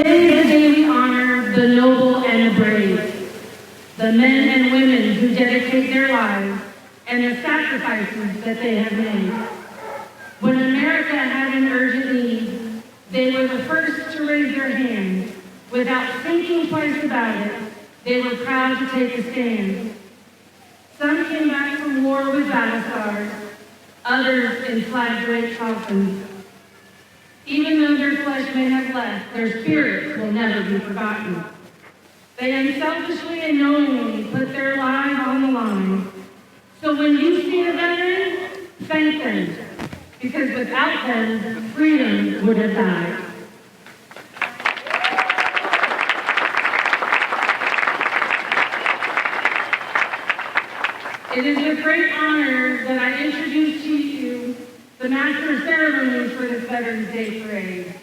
Today is the day we honor the noble and the brave, the men and women who dedicate their lives and the sacrifices that they have made. When America had an urgent need, they were the first to raise their hand. Without thinking twice about it, they were proud to take a stand. Some came back from war with battle scars, others in flag-draped coffins. Even though their flesh may have left, their spirits will never be forgotten. They unselfishly and knowingly put their lives on the line. So when you see a veteran, thank them, because without them, freedom would have died. It is with great honor that I introduce to you the Master of Ceremonies for this Veterans Day Parade,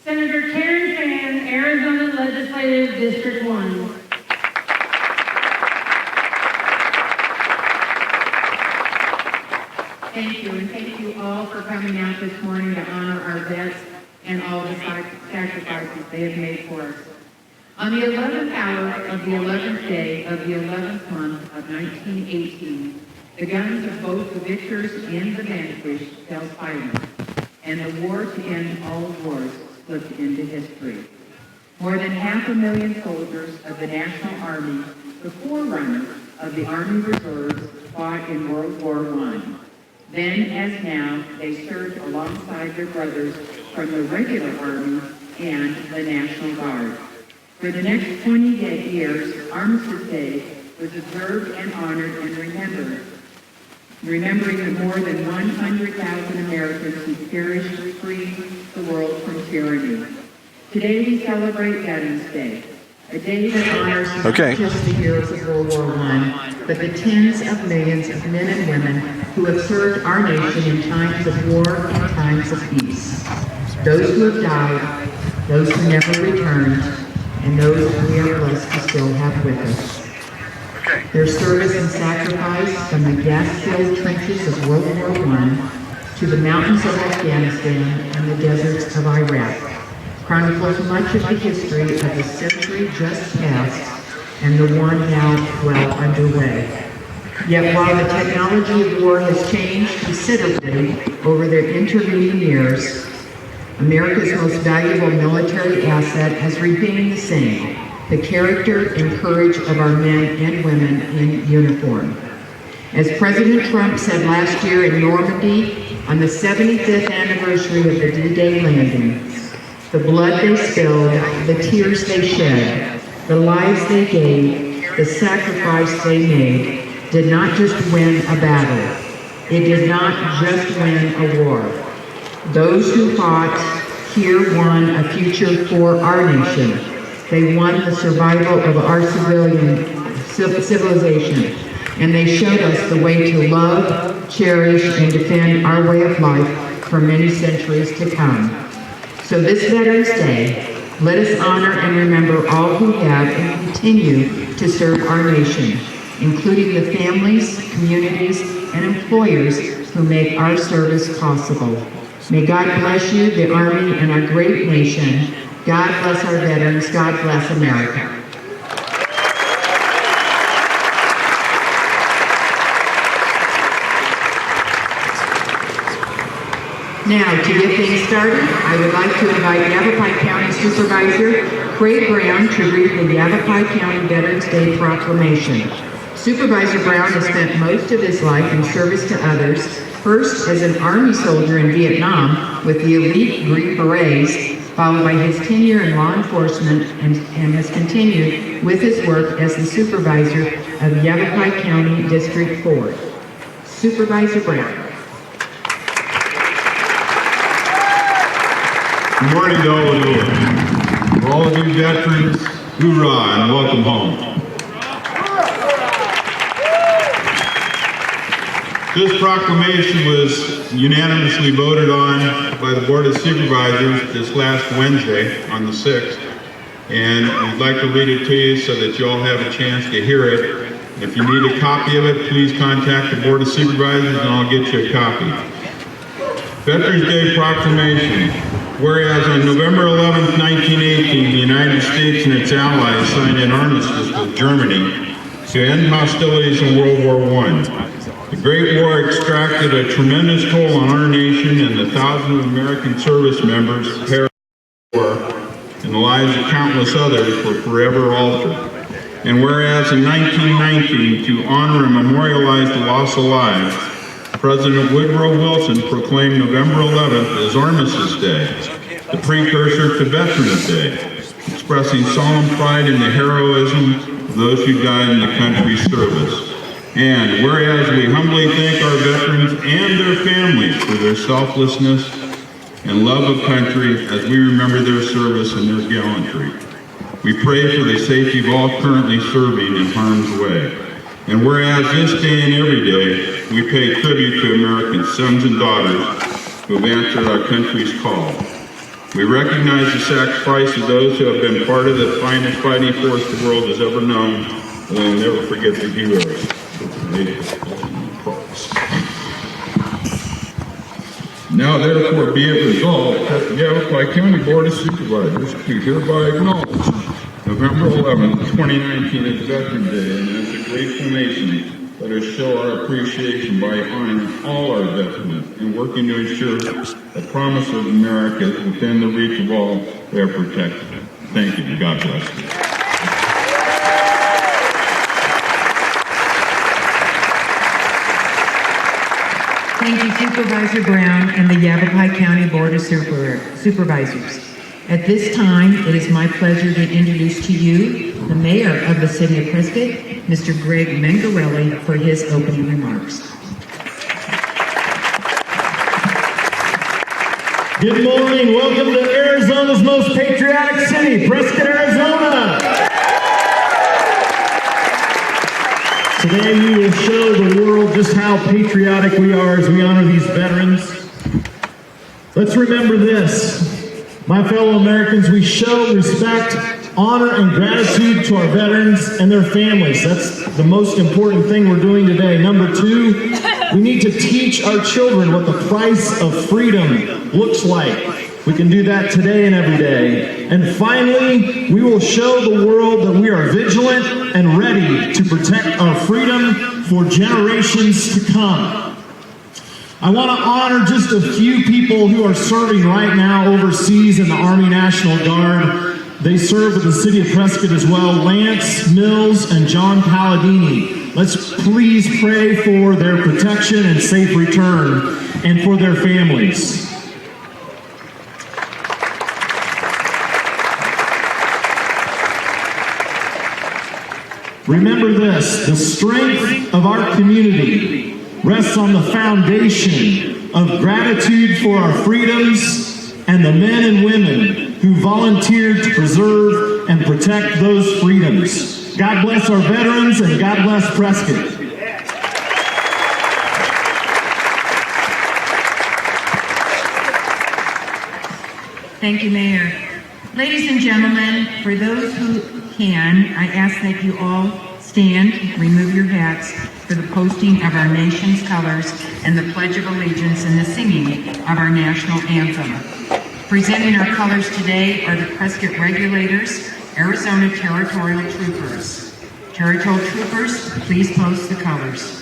Senator Karen Fan, Arizona Legislative District 1. Thank you, and thank you all for coming out this morning to honor our vets and all the sacrifices they have made for us. On the 11th hour of the 11th day of the 11th month of 1918, the guns of both the victors and the vanquished fell silent, and the war to end all wars slipped into history. More than 500,000 soldiers of the National Army, the forerunner of the Army Reserves, fought in World War I. Then, as now, they served alongside their brothers from the regular Army and the National Guard. For the next 20 years, Armistice Day was observed and honored and remembered, remembering the more than 100,000 Americans who perished to free the world from tyranny. Today we celebrate Veterans Day, a day that honors not just the heroes of World War I, but the tens of millions of men and women who have served our nation in times of war and times of peace. Those who have died, those who never returned, and those we are blessed to still have with us. Their service and sacrifice from the gas-filled trenches of World War I to the mountains of Afghanistan and the deserts of Iraq chronicles much of the history of the century just past and the one now well underway. Yet while the technology of war has changed considerably over their intervening years, America's most valuable military asset has remained the same: the character and courage of our men and women in uniform. As President Trump said last year in Normandy on the 75th anniversary of the D-Day landing, the blood they spilled, the tears they shed, the lives they gave, the sacrifice they made, did not just win a battle. It did not just win a war. Those who fought here won a future for our nation. They won the survival of our civilization, and they showed us the way to love, cherish, and defend our way of life for many centuries to come. So this Veterans Day, let us honor and remember all who have and continue to serve our nation, including the families, communities, and employers who make our service possible. May God bless you, the Army, and our great nation. God bless our veterans. God bless America. Now, to get things started, I would like to invite Yavapai County Supervisor Craig Brown to read the Yavapai County Veterans Day Proclamation. Supervisor Brown has spent most of his life in service to others, first as an Army soldier in Vietnam with the elite Green Berets, followed by his tenure in law enforcement, and has continued with his work as the supervisor of Yavapai County District 4. Supervisor Brown. Good morning to all of you. For all of you veterans, hoorah and welcome home. This proclamation was unanimously voted on by the Board of Supervisors this last Wednesday on the 6th, and we'd like to read it to you so that you all have a chance to hear it. If you need a copy of it, please contact the Board of Supervisors and I'll get you a copy. Veterans Day Proclamation. Whereas on November 11, 1918, States and its allies signed an armistice with Germany to end hostilities in World War I. The Great War extracted a tremendous toll on our nation, and the thousands of American service members perished in the war, and the lives of countless others were forever altered. And whereas in 1919, to honor and memorialize the loss of lives, President Woodrow Wilson proclaimed November 11th as Armistice Day, the precursor to Veterans Day, expressing solemn pride in the heroism of those who died in the country's service. And whereas we humbly thank our veterans and their families for their selflessness and love of country as we remember their service and their gallantry. We pray for the safety of all currently serving in harm's way. And whereas this day and every day, we pay tribute to American sons and daughters who have answered our country's call. We recognize the sacrifice of those who have been part of the finest fighting force the world has ever known, and we will never forget the heroes. Now therefore be it resolved that the Yavapai County Board of Supervisors do hereby acknowledge November 11th, 2019 as Veterans Day, and as a grateful nation, let us show our appreciation by honoring all our veterans and working to ensure the promise of America is within the reach of all who are protected. Thank you, and God bless you. Thank you, Supervisor Brown and the Yavapai County Board of Supervisors. At this time, it is my pleasure to introduce to you the Mayor of the City of Prescott, Mr. Greg Mengarelli, for his opening remarks. Good morning. Welcome to Arizona's most patriotic city, Prescott, Arizona. Today we will show the world just how patriotic we are as we honor these veterans. Let's remember this. My fellow Americans, we show respect, honor, and gratitude to our veterans and their families. That's the most important thing we're doing today. Number two, we need to teach our children what the price of freedom looks like. We can do that today and every day. And finally, we will show the world that we are vigilant and ready to protect our freedom for generations to come. I want to honor just a few people who are serving right now overseas in the Army National Guard. They serve with the City of Prescott as well, Lance Mills and John Palladini. Let's please pray for their protection and safe return and for their families. Remember this, the strength of our community rests on the foundation of gratitude for our freedoms and the men and women who volunteered to preserve and protect those freedoms. God bless our veterans and God bless Prescott. Thank you, Mayor. Ladies and gentlemen, for those who can, I ask that you all stand, remove your hats for the posting of our nation's colors and the Pledge of Allegiance and the singing of our national anthem. Presenting our colors today are the Prescott Regulators, Arizona Territorial Troopers. Territorial Troopers, please post the colors.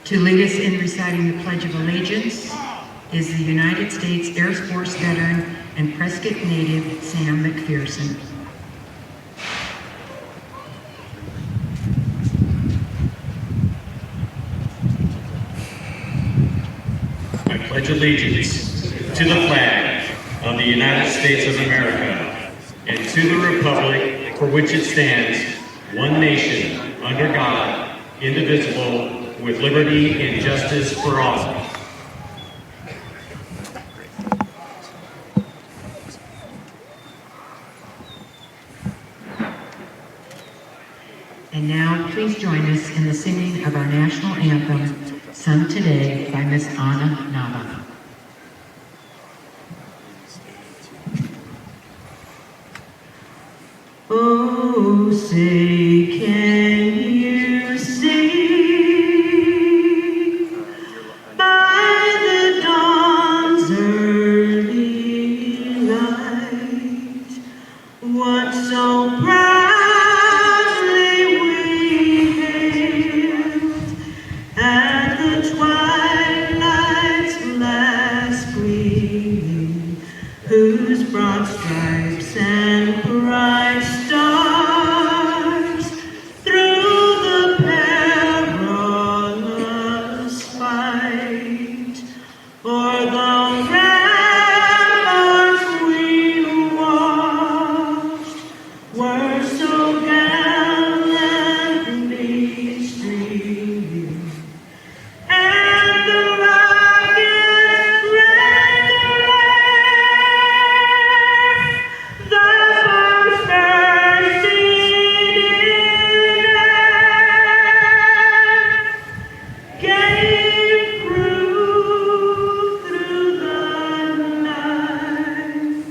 To lead us in reciting the Pledge of Allegiance is the United States Air Force veteran and Prescott native, Sam McPherson. pledge allegiance to the flag of the United States of America and to the republic for which it stands, one nation, under God, indivisible, with liberty and justice for all. And now, please join us in the singing of our national anthem, sung today by Miss Anna Nava. Oh, say, can you see by the dawn's early light what so proudly we hailed at the twilight's last gleaming, whose broad stripes and bright stars through the perilous fight o'er the ramparts we watched were so gallantly streaming, and the rockets rang the first bursting in gave proof through the night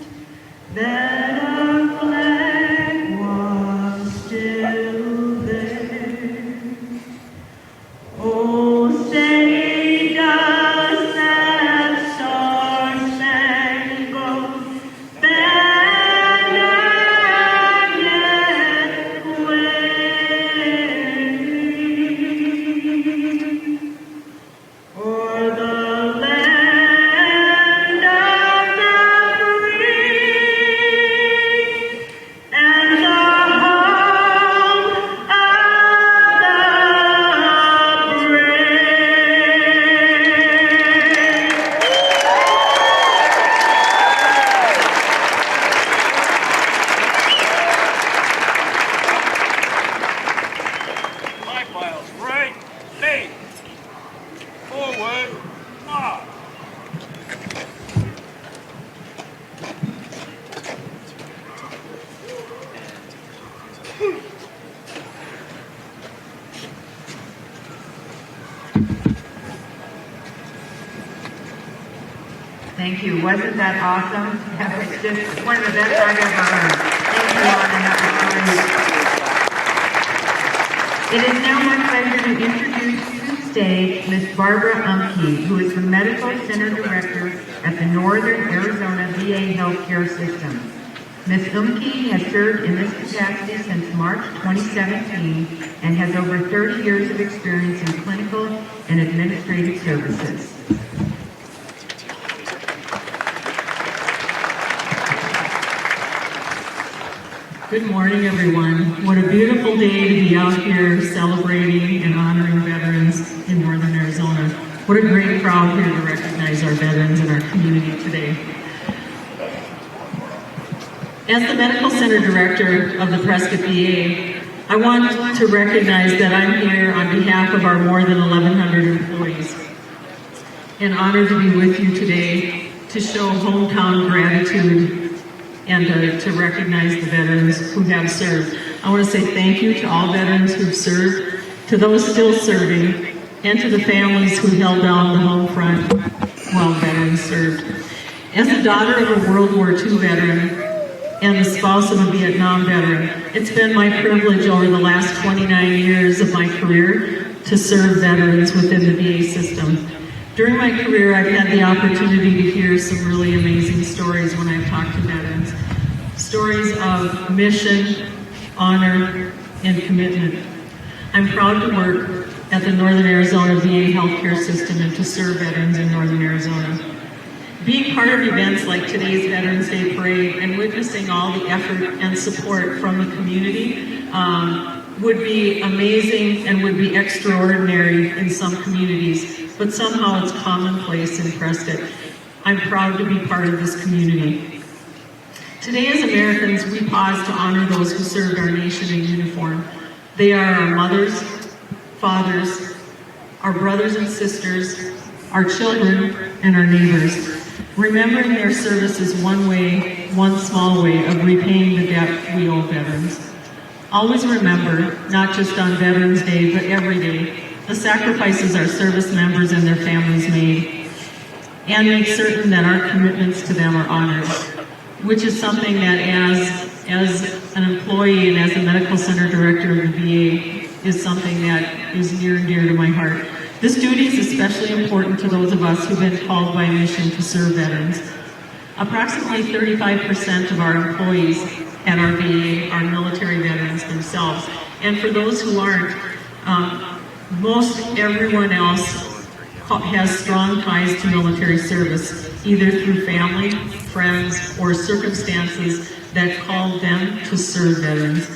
that our flag was still there. Oh, say does that star-spangled banner yet wave o'er the land of the free and the home of the brave? My files, right, lead, forward, march. Thank you. Wasn't that awesome? That was just one of the best I've ever heard. Thank you, Anna. That was great. It is now my pleasure to introduce to the stage Miss Barbara Umke, who is the Medical Center Director at the Northern Arizona VA Healthcare System. Ms. Umke has served in this capacity since March 2017 and has over 30 years of experience in clinical and administrative services. Good morning, everyone. What a beautiful day to be out here celebrating and honoring veterans in Northern Arizona. What a great crowd here to recognize our veterans in our community today. As the Medical Center Director of the Prescott VA, I want to recognize that I'm here on behalf of our more than 1,100 employees and honored to be with you today to show hometown gratitude and to recognize the veterans who have served. I want to say thank you to all veterans who've served, to those still serving, and to the families who held down the home front while veterans served. As the daughter of a World War II veteran and the spouse of a Vietnam veteran, it's been my privilege over the last 29 years of my career to serve veterans within the VA system. During my career, I've had the opportunity to hear some really amazing stories when I've talked to veterans. Stories of mission, honor, and commitment. I'm proud to work at the Northern Arizona VA healthcare system and to serve veterans in Northern Arizona. Being part of events like today's Veterans Day Parade and witnessing all the effort and support from the community would be amazing and would be extraordinary in some communities. but somehow it's commonplace in Prescott. I'm proud to be part of this community. Today, as Americans, we pause to honor those who served our nation in uniform. They are our mothers, fathers, our brothers and sisters, our children, and our neighbors. Remembering their service is one way, one small way of repaying the debt we owe veterans. Always remember, not just on Veterans Day, but every day, the sacrifices our service members and their families made, and make certain that our commitments to them are honored, which is something that as an employee and as the medical center director of the VA is something that is near and dear to my heart. This duty is especially important to those of us who've been called by mission to serve veterans. Approximately 35% of our employees at our VA are military veterans themselves. And for those who aren't, most everyone else has strong ties to military service, either through family, friends, or circumstances that called them to serve veterans.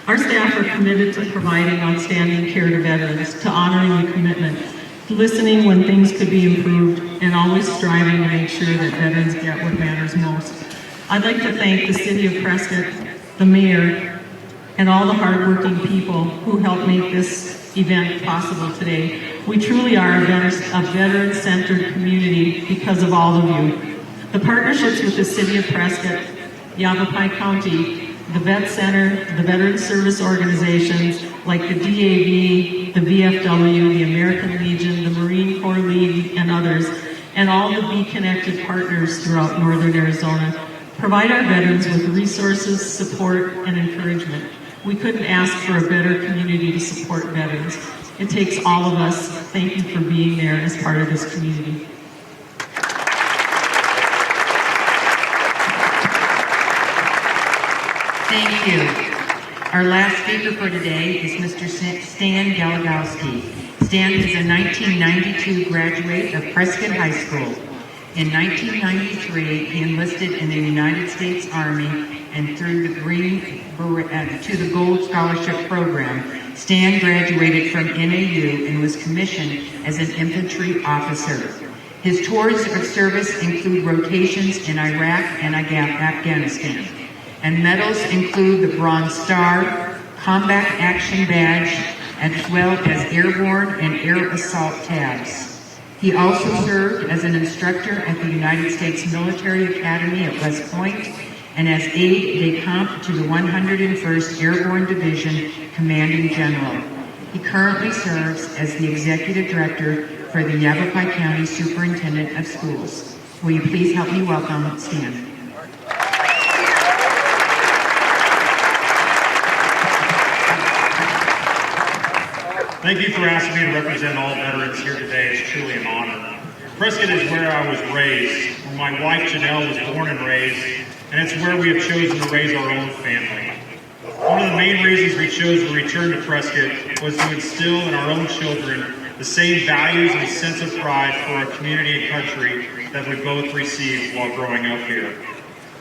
Our staff are committed to providing outstanding care to veterans, to honoring the commitment, listening when things could be improved, and always striving to make sure that veterans get what matters most. I'd like to thank the City of Prescott, the Mayor, and all the hardworking people who helped make this event possible today. We truly are a veteran-centered community because of all of you. The partnerships with the City of Prescott, Yavapai County, the Vet Center, the Veteran Service Organizations like the DAV, the VFW, the American Legion, the Marine Corps League, and others, and all the Be-Connected partners throughout Northern Arizona, provide our veterans with resources, support, and encouragement. We couldn't ask for a better community to support veterans. It takes all of us. Thank you for being there as part of this community. Thank you. Our last speaker for today is Mr. Stan Galagowski. Stan is a 1992 graduate of Prescott High School. In 1993, he enlisted in the United States Army, and through the the Gold Scholarship Program, Stan graduated from NAU and was commissioned as an infantry officer. His tours of service include rotations in Iraq and Afghanistan. And medals include the Bronze Star, Combat Action Badge, as well as Airborne and Air Assault tabs. He also served as an instructor at the United States Military Academy at West Point and as aide de camp to the 101st Airborne Division Commanding General. He currently serves as the Executive Director for the Yavapai County Superintendent of Schools. Will you please help me welcome Stan? Thank you for asking me to represent all veterans here today. It's truly an honor. Prescott is where I was raised, where my wife Janelle was born and raised, and it's where we have chosen to raise our own family. One of the main reasons we chose to return to Prescott was to instill in our own children the same values and sense of pride for our community and country that we both received while growing up here.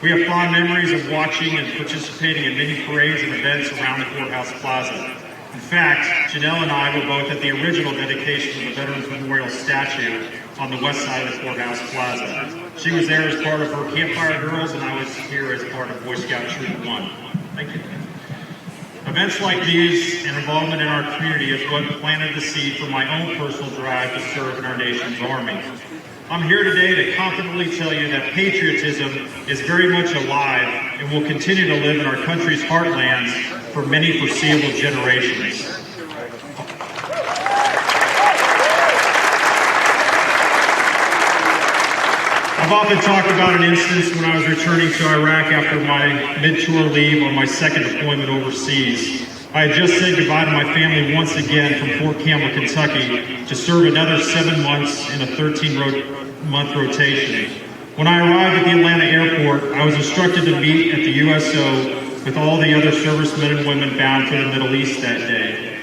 We have fond memories of watching and participating in many parades and events around the courthouse plaza. In fact, Janelle and I were both at the original dedication of the Veterans Memorial statue on the west side of the courthouse plaza. She was there as part of her Campfire Girls, and I was here as part of Boy Scout Troop 1. Thank you. Events like these and involvement in our community is what planted the seed for my own personal drive to serve in our nation's Army. I'm here today to confidently tell you that patriotism is very much alive and will continue to live in our country's heartlands for many foreseeable generations. I've often talked about an instance when I was returning to Iraq after my mid-tour leave on my second deployment overseas. I had just said goodbye to my family once again from Fort Campbell, Kentucky, to serve another 7 months in a 13-month rotation. When I arrived at the Atlanta airport, I was instructed to meet at the USO with all the other servicemen and women bound for the Middle East that day.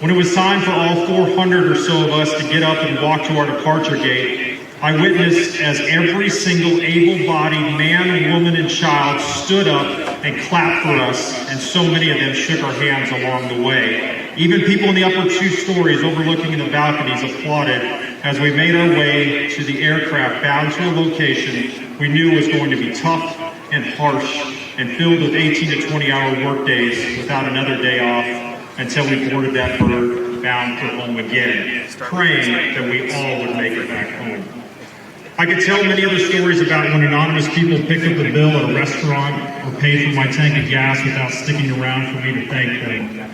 When it was time for all 400 or so of us to get up and walk to our departure gate, I witnessed as every single able-bodied man, woman, and child stood up and clapped for us, and so many of them shook our hands along the way. Even people in the upper 2 stories overlooking the balconies applauded as we made our way to the aircraft bound to a location we knew was going to be tough and harsh and filled with 18 to 20-hour work days without another day off until we boarded that bird bound for home again, praying that we all would make it back home. I could tell many other stories about when anonymous people picked up the bill at a restaurant or paid for my tank of gas without sticking around for me to thank them.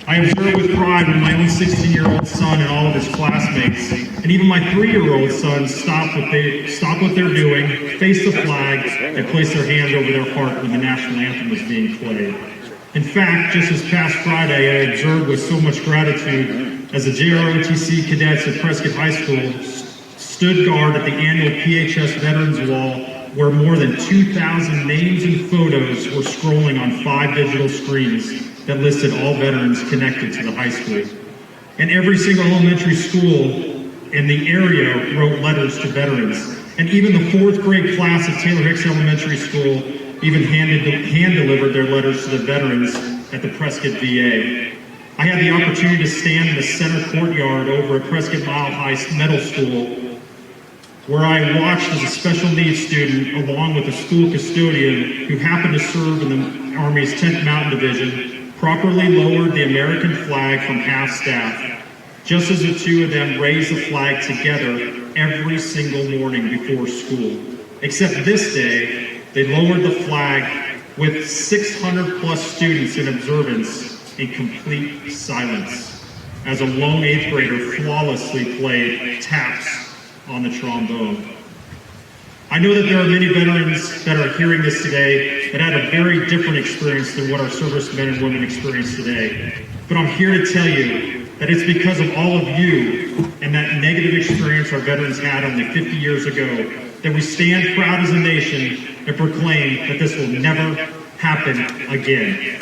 I observed with pride when my own 16-year-old son and all of his classmates, and even my 3-year-old son, stop what they're doing, face the flag, and place their hand over their heart when the national anthem was being played. In fact, just this past Friday, I observed with so much gratitude as the JROTC cadets at Prescott High School stood guard at the annual PHS Veterans Wall, where more than 2,000 names and photos were scrolling on 5 digital screens that listed all veterans connected to the high school. And every single elementary school in the area wrote letters to veterans. And even the 4th grade class of Taylor Hicks Elementary School even hand-delivered their letters to the veterans at the Prescott VA. I had the opportunity to stand in the center courtyard over at Prescott Mile High Middle School, where I watched as a special needs student, along with a school custodian who happened to serve in the Army's 10th Mountain Division, properly lowered the American flag from half-staff, just as the two of them raised the flag together every single morning before school. Except this day, they lowered the flag with 600+ students in observance in complete silence, as a lone 8th grader flawlessly played taps on the trombone. I know that there are many veterans that are hearing this today that had a very different experience than what our servicemen and women experience today. But I'm here to tell you that it's because of all of you and that negative experience our veterans had only 50 years ago that we stand proud as a nation and proclaim that this will never happen again.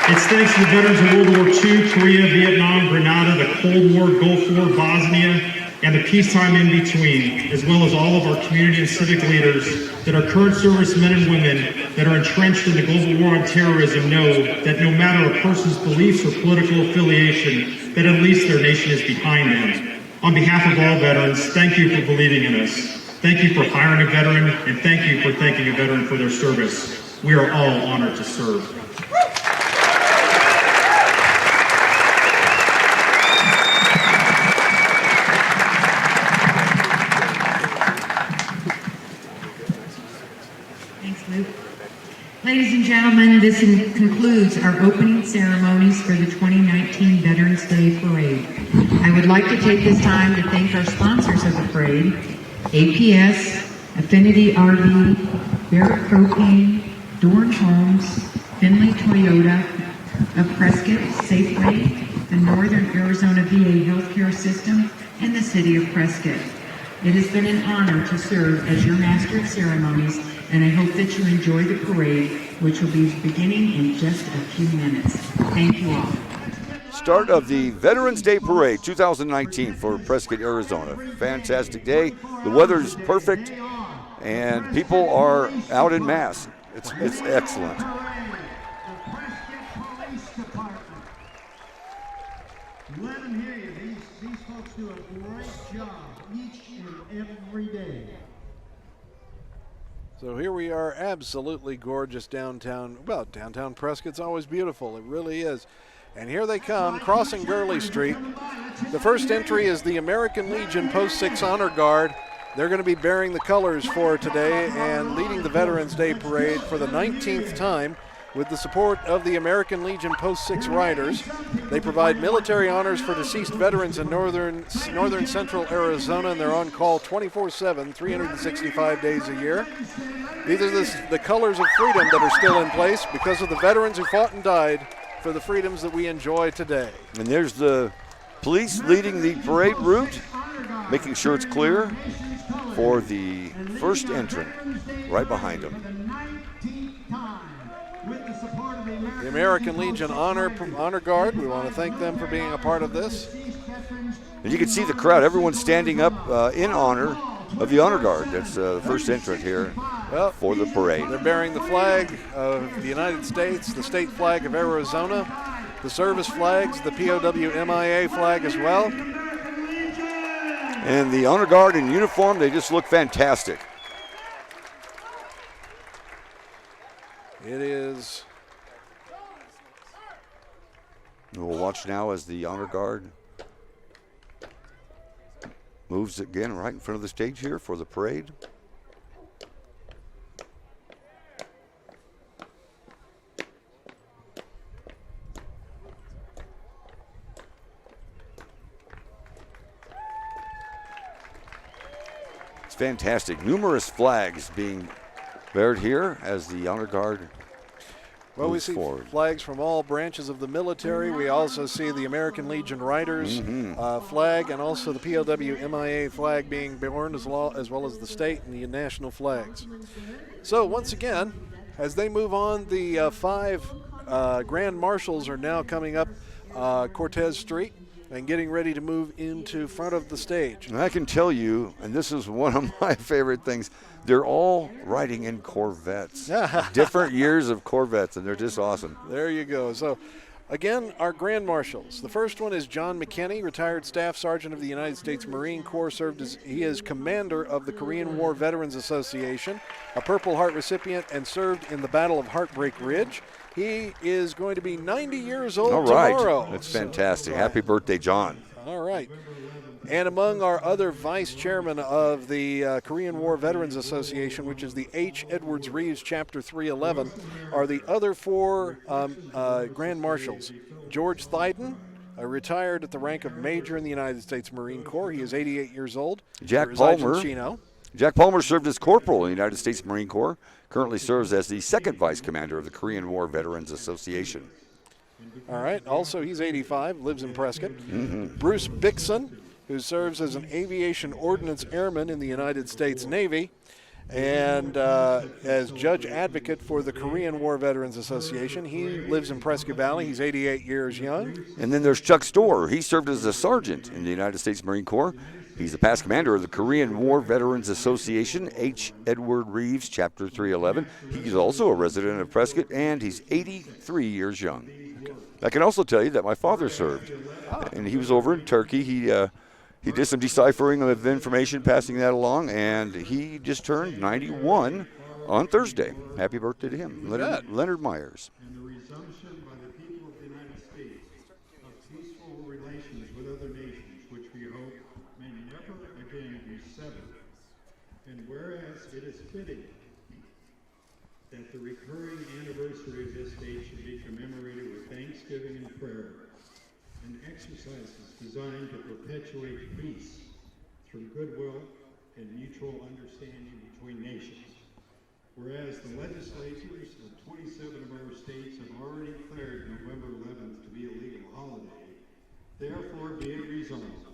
It's thanks to the veterans of World War II, Korea, Vietnam, Grenada, the Cold War, Gulf War, Bosnia, and the peacetime in between, as well as all of our community and civic leaders that are current servicemen and women that are entrenched in the global war on terrorism know that no matter a person's beliefs or political affiliation, that at least their nation is behind them. On behalf of all veterans, thank you for believing in us. Thank you for hiring a veteran, and thank you for thanking a veteran for their service. We are all honored to serve. Ladies and gentlemen, this concludes our opening ceremonies for the 2019 Veterans Day Parade. I would like to take this time to thank our sponsors of the parade, APS, Affinity RV, Barrett Propane, Dorn Homes, Finley Toyota, of Prescott, Safeway, the Northern Arizona VA Healthcare System, and the City of Prescott. It has been an honor to serve as your Master of Ceremonies, and I hope that you enjoy the parade, which will be beginning in just a few minutes. Thank you all. Start of the Veterans Day Parade 2019 for Prescott, Arizona. Fantastic day. The weather's perfect, and people are out en masse. It's excellent. Let them hear you. These folks do a great job each and every day. So here we are, absolutely gorgeous downtown. Well, downtown Prescott's always beautiful. It really is. And here they come, crossing Gurley Street. The first entry is the American Legion Post 6 Honor Guard. They're going to be bearing the colors for today and leading the Veterans Day Parade for the 19th time with the support of the American Legion Post 6 Riders. They provide military honors for deceased veterans in northern central Arizona, and they're on call 24/7, 365 days a year. These are the colors of freedom that are still in place because of the veterans who fought and died for the freedoms that we enjoy today. And there's the police leading the parade route, making sure it's clear for the first entrant right behind them. The American Legion Honor Guard, we want to thank them for being a part of this. And you can see the crowd, everyone's standing up in honor of the Honor Guard. That's the first entrant here. for the parade. They're bearing the flag of the United States, the state flag of Arizona, the service flags, the POW-MIA flag as well. And the honor guard in uniform, they just look fantastic. It is. We'll watch now as the honor guard moves again right in front of the stage here for the parade. It's fantastic. Numerous flags being bared here as the honor guard Well, we moves see forward. flags from all branches of the military. We also see the American Legion Riders flag, and also the POW-MIA flag being borne as well as the state and the national flags. So once again, as they move on, the 5 Grand Marshals are now coming up Cortez Street and getting ready to move into front of the stage. And I can tell you, and this is one of my favorite things, they're all riding in Corvettes. Different years of Corvettes, and they're just awesome. There you go. So, again, our Grand Marshals. The first one is John McKinney, retired Staff Sergeant of the United States Marine Corps. He is commander of the Korean War Veterans Association, a Purple Heart recipient, and served in the Battle of Heartbreak Ridge. He is going to be 90 years old tomorrow. That's fantastic. Happy birthday, John. All right. And among our other vice chairmen of the Korean War Veterans Association, which is the H. Edwards Reeves Chapter 311, are the other 4 Grand Marshals. George Thyden, retired at the rank of Major in the United States Marine Corps. He is 88 years old. Jack Resides in Palmer. Chino. Jack Palmer served as corporal in the United States Marine Corps, currently serves as the 2nd vice commander of the Korean War Veterans Association. All right. Also, he's 85, lives in Prescott. Bruce Bixson, who serves as an aviation ordnance airman in the United States Navy, and as judge advocate for the Korean War Veterans Association. He lives in Prescott Valley. He's 88 years young. And then there's Chuck Storer. He served as a sergeant in the United States Marine Corps. He's the past commander of the Korean War Veterans Association, H. Edward Reeves, Chapter 311. He's also a resident of Prescott, and he's 83 years young. I can also tell you that my father served, and he was over in Turkey. He did some deciphering of information, passing that along, and he just turned 91 on Thursday. Happy birthday to him, Leonard Meyers. And the resumption by the people of the United States of peaceful relations with other nations, which we hope may never again be severed. And whereas it is fitting that the recurring anniversary of this date should be commemorated with thanksgiving and prayer, and exercises designed to perpetuate peace through goodwill and mutual understanding between nations. Whereas the legislatures of 27 of our states have already declared November 11th to be a legal holiday, therefore be it resolved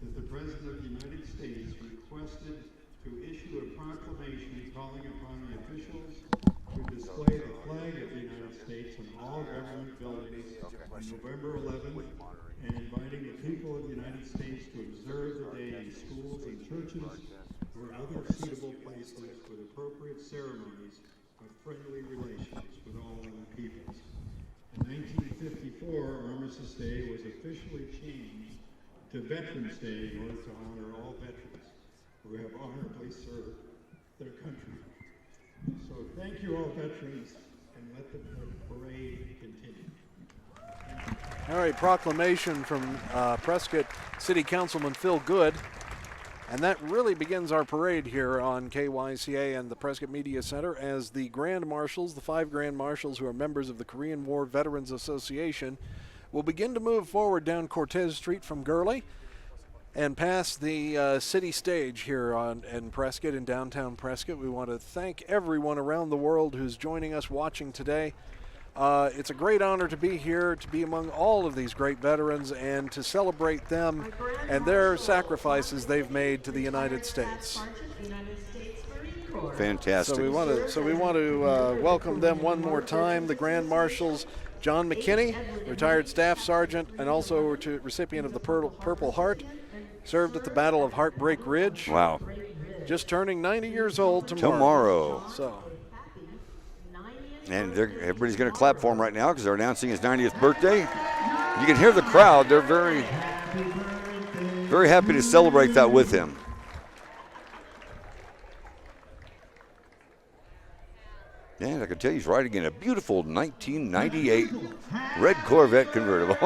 that the President of the United States requested to issue a proclamation calling upon the officials to display the flag of the United States in all government buildings on November 11th, and inviting the people of the United States to observe the day in schools and churches or other suitable places with appropriate ceremonies of friendly relations with all other peoples. In 1954, Armistice Day was officially changed to Veterans Day in order to honor all veterans who have honorably served their country. So thank you all veterans, and let the parade continue. All right, proclamation from Prescott City Councilman Phil Good. And that really begins our parade here on KYCA and the Prescott Media Center as the Grand Marshals, the 5 Grand Marshals who are members of the Korean War Veterans Association, will begin to move forward down Cortez Street from Gurley and past the city stage here in Prescott, in downtown Prescott. We want to thank everyone around the world who's joining us watching today. It's a great honor to be here, to be among all of these great veterans, and to celebrate them and their sacrifices they've made to the United States. Fantastic. So we want to welcome them one more time. The Grand Marshals, John McKinney, retired Staff Sergeant and also recipient of the Purple Heart, served at the Battle of Heartbreak Ridge. Wow. just turning 90 years old tomorrow. So. And everybody's going to clap for him right now because they're announcing his 90th birthday. You can hear the crowd. They're very, very happy to celebrate that with him. And I can tell you he's riding in a beautiful 1998 red Corvette convertible.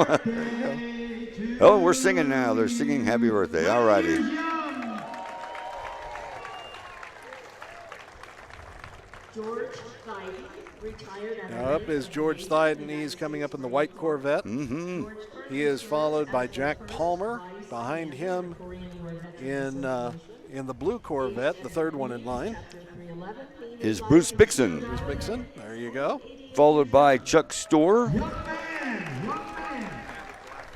Oh, we're singing now. They're singing happy birthday. All righty. George Thiden, retired at Now up is George Thiden. He's coming up in the white Corvette. He is followed by Jack Palmer. Behind him in the blue Corvette, the third one in line, is Bruce Bixon. Bruce Bixon, there you go. Followed by Chuck Storr.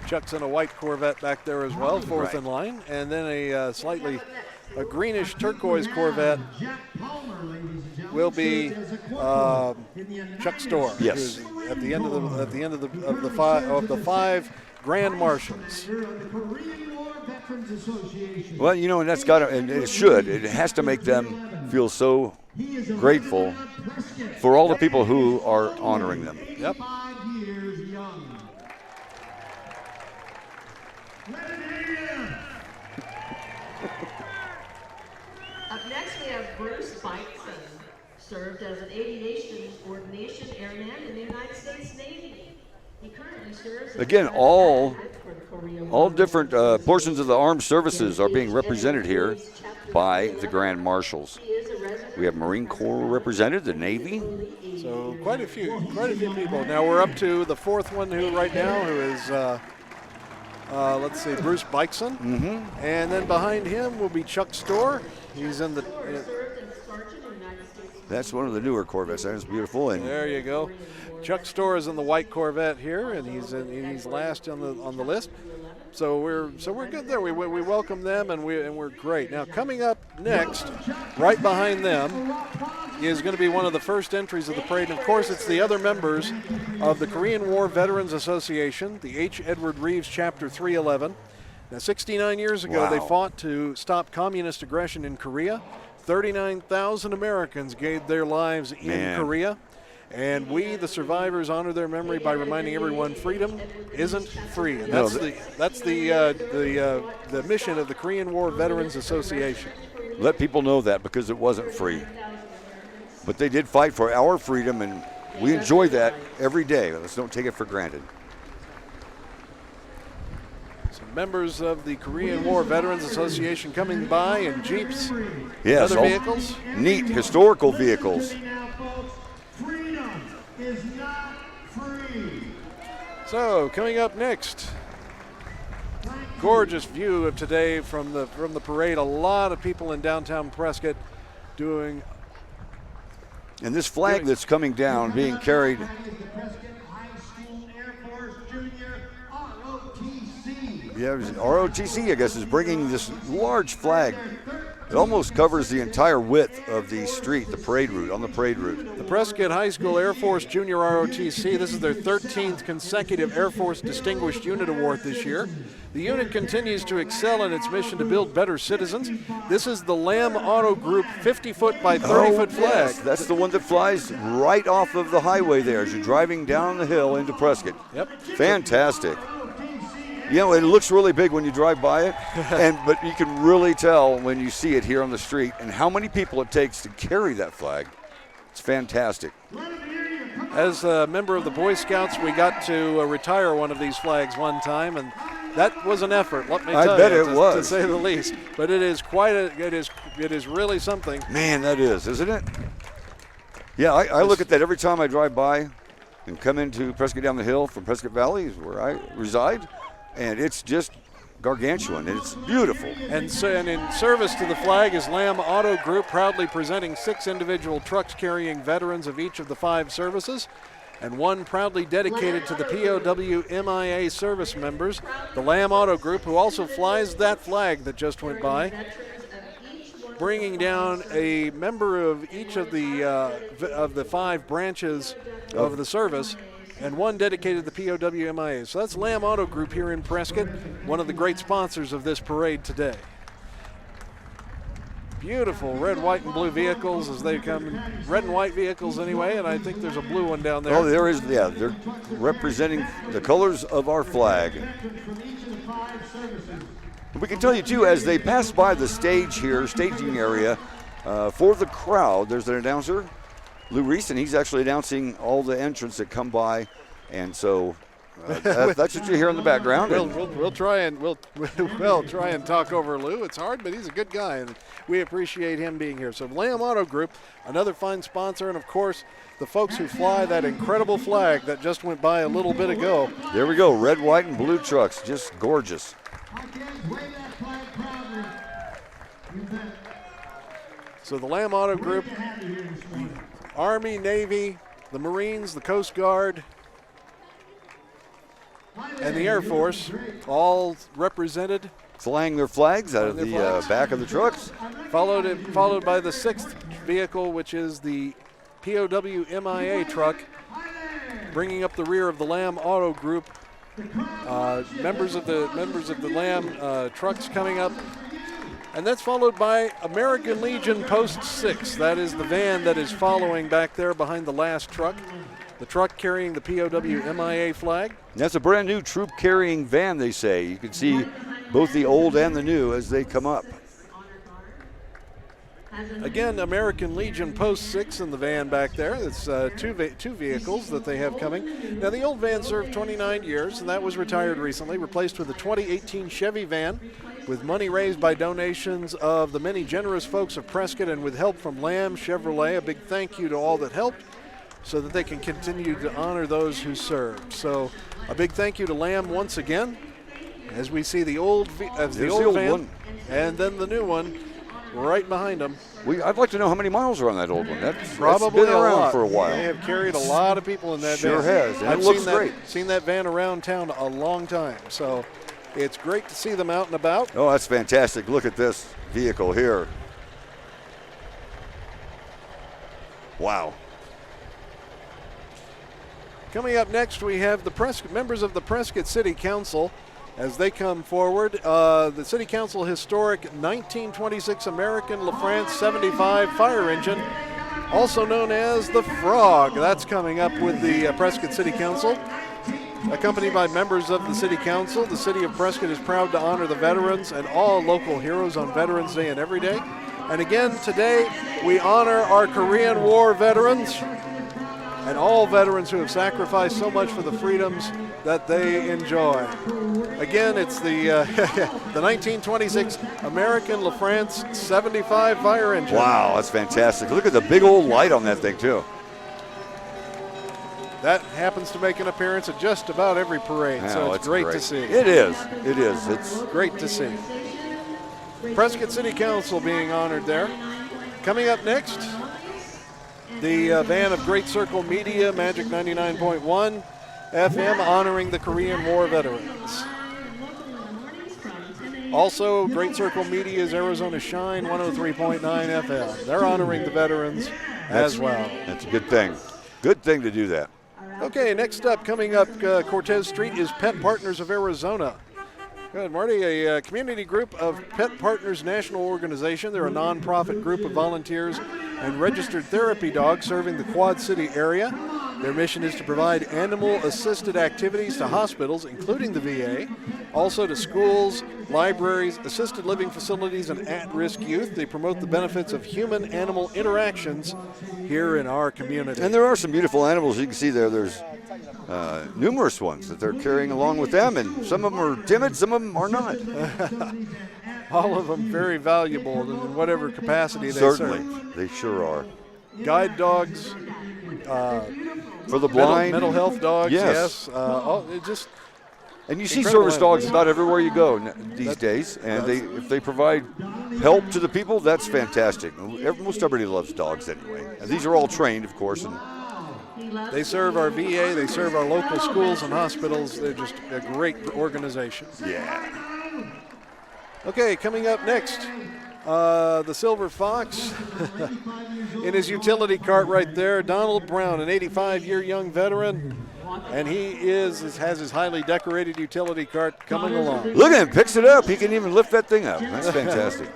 Chuck's in a white Corvette back there as well, fourth in line. And then a greenish turquoise Corvette will be Chuck Storr. Yes. who's at the end of the five Grand Marshals. Well, you know, and that's got to, and it should. It has to make them feel so grateful for all the people who are honoring them. Yep. Up next, we have Bruce Bison, served as an aviation ordination airman in the United States Navy. He currently serves as Again, all different portions of the armed services are being represented here by the Grand Marshals. We have Marine Corps represented, the Navy. So quite a few people. Now we're up to the fourth one who is let's see, Bruce Bison. And then behind him will be Chuck Storr. He's in the. That's one of the newer Corvettes. That's beautiful. And there you go. Chuck Storr is in the white Corvette here, and he's last on the list. So we're good there. We welcome them, and we're great. Now coming up next, right behind them, is going to be one of the first entries of the parade. And of course, it's the other members of the Korean War Veterans Association, the H. Edward Reeves Chapter 311. Now, 69 years ago, they fought to stop communist aggression in Korea. 39,000 Americans gave their lives in Korea. And we, the survivors, honor their memory by reminding everyone freedom isn't free. And that's the mission of the Korean War Veterans Association. let people know that, because it wasn't free. But they did fight for our freedom, and we enjoy that every day. Let's don't take it for granted. Some members of the Korean War Veterans Association coming by in Jeeps, yes, other vehicles. Neat historical vehicles. Freedom is not free. So coming up next, gorgeous view of today from the parade. A lot of people in downtown Prescott doing. And this flag that's coming down, being carried. Yeah, ROTC, I guess, is bringing this large flag. It almost covers the entire width of the street, the parade route, on the parade route. The Prescott High School Air Force Junior ROTC, this is their 13th consecutive Air Force Distinguished Unit Award this year. The unit continues to excel in its mission to build better citizens. This is the Lamb Auto Group 50-foot by 30-foot flag. Yes, that's the one that flies right off of the highway there as you're driving down the hill into Prescott. Yep. Fantastic. You know, it looks really big when you drive by it, but you can really tell when you see it here on the street and how many people it takes to carry that flag. It's fantastic. As a member of the Boy Scouts, we got to retire one of these flags one time, and that was an effort, let me tell you. I bet it was. To say the least. But it is it is really something. Man, that is, isn't it? Yeah, I look at that every time I drive by and come into Prescott down the hill from Prescott Valley, is where I reside. And it's just gargantuan, and it's beautiful. And in service to the flag is Lamb Auto Group, proudly presenting 6 individual trucks carrying veterans of each of the 5 services, and 1 proudly dedicated to the POW MIA service members, the Lamb Auto Group, who also flies that flag that just went by, bringing down a member of each of the 5 branches of the service, and 1 dedicated to the POW MIA. So that's Lamb Auto Group here in Prescott, one of the great sponsors of this parade today. Beautiful red, white, and blue vehicles as they come. Red and white vehicles anyway, and I think there's a blue one down there. Oh, there is, yeah. They're representing the colors of our flag. We can tell you, too, as they pass by the stage here, staging area, for the crowd, there's an announcer, Lou Reese, and he's actually announcing all the entrants that come by. And so that's what you hear in the background. We'll try and talk over Lou. It's hard, but he's a good guy, and we appreciate him being here. So Lamb Auto Group, another fine sponsor, and of course the folks who fly that incredible flag that just went by a little bit ago. There we go, red, white, and blue trucks, just gorgeous. So the Lamb Auto Group, Army, Navy, the Marines, the Coast Guard, and the Air Force, all represented. Flying their flags out of the back of the trucks. Followed by the 6th vehicle, which is the POW MIA truck, bringing up the rear of the Lamb Auto Group. Members of the Lamb trucks coming up. And that's followed by American Legion Post 6. That is the van that is following back there behind the last truck. The truck carrying the POW MIA flag. That's a brand new troop carrying van, they say. You can see both the old and the new as they come up. Again, American Legion Post 6 in the van back there. That's two vehicles that they have coming. Now, the old van served 29 years, and that was retired recently, replaced with a 2018 Chevy van with money raised by donations of the many generous folks of Prescott and with help from Lamb Chevrolet. A big thank you to all that helped so that they can continue to honor those who served. So a big thank you to Lamb once again as we see the old van one. And then the new one right behind them. I'd like to know how many miles are on that old one. That's Probably been around for a while. They have carried a lot of people in that van. Sure has, and I've it looks great. Seen that van around town a long time, so it's great to see them out and about. Oh, that's fantastic. Look at this vehicle here. Wow. Coming up next, we have the members of the Prescott City Council as they come forward. The City Council historic 1926 American LaFrance 75 fire engine, also known as the Frog. That's coming up with the Prescott City Council. Accompanied by members of the City Council, the City of Prescott is proud to honor the veterans and all local heroes on Veterans Day and every day. And again, today, we honor our Korean War veterans and all veterans who have sacrificed so much for the freedoms that they enjoy. Again, it's the 1926 American LaFrance 75 fire engine. Wow, that's fantastic. Look at the big old light on that thing, too. That happens to make an appearance at just about every parade, so it's great to see. It is. It's great to see. Prescott City Council being honored there. Coming up next, the van of Great Circle Media, Magic 99.1 FM, honoring the Korean War veterans. Also, Great Circle Media's Arizona Shine 103.9 FM. They're honoring the veterans as well. That's a good thing. Good thing to do that. Okay, next up, coming up Cortez Street is Pet Partners of Arizona. Good, Marty, a community group of Pet Partners National Organization. They're a nonprofit group of volunteers and registered therapy dogs serving the Quad City area. Their mission is to provide animal-assisted activities to hospitals, including the VA, also to schools, libraries, assisted living facilities, and at-risk youth. They promote the benefits of human-animal interactions here in our community. And there are some beautiful animals you can see there. There's numerous ones that they're carrying along with them, and some of them are timid, some of them are not. All of them very valuable in whatever capacity they serve. Certainly, they sure are. Guide dogs. For the blind. Mental health dogs, yes. And you see service dogs about everywhere you go these days, and if they provide help to the people, that's fantastic. Most everybody loves dogs anyway. And these are all trained, of course. And they serve our VA, they serve our local schools and hospitals. They're just a great organization. Yeah. Okay, coming up next, the Silver Fox in his utility cart right there. Donald Brown, an 85-year young veteran, and he has his highly decorated utility cart coming along. Look at him, picks it up. He can even lift that thing up. That's fantastic.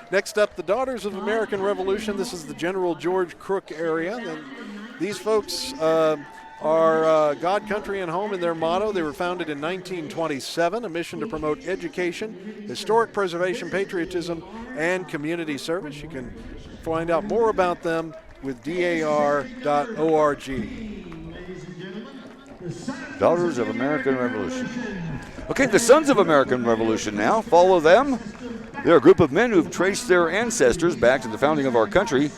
Next up, the Daughters of American Revolution. This is the General George Crook area. And these folks are God, Country, and Home in their motto. They were founded in 1927, a mission to promote education, historic preservation, patriotism, and community service. You can find out more about them with dar.org. Daughters of American Revolution. Okay, the Sons of American Revolution now. Follow them. They're a group of men who've traced their ancestors back to the founding of our country.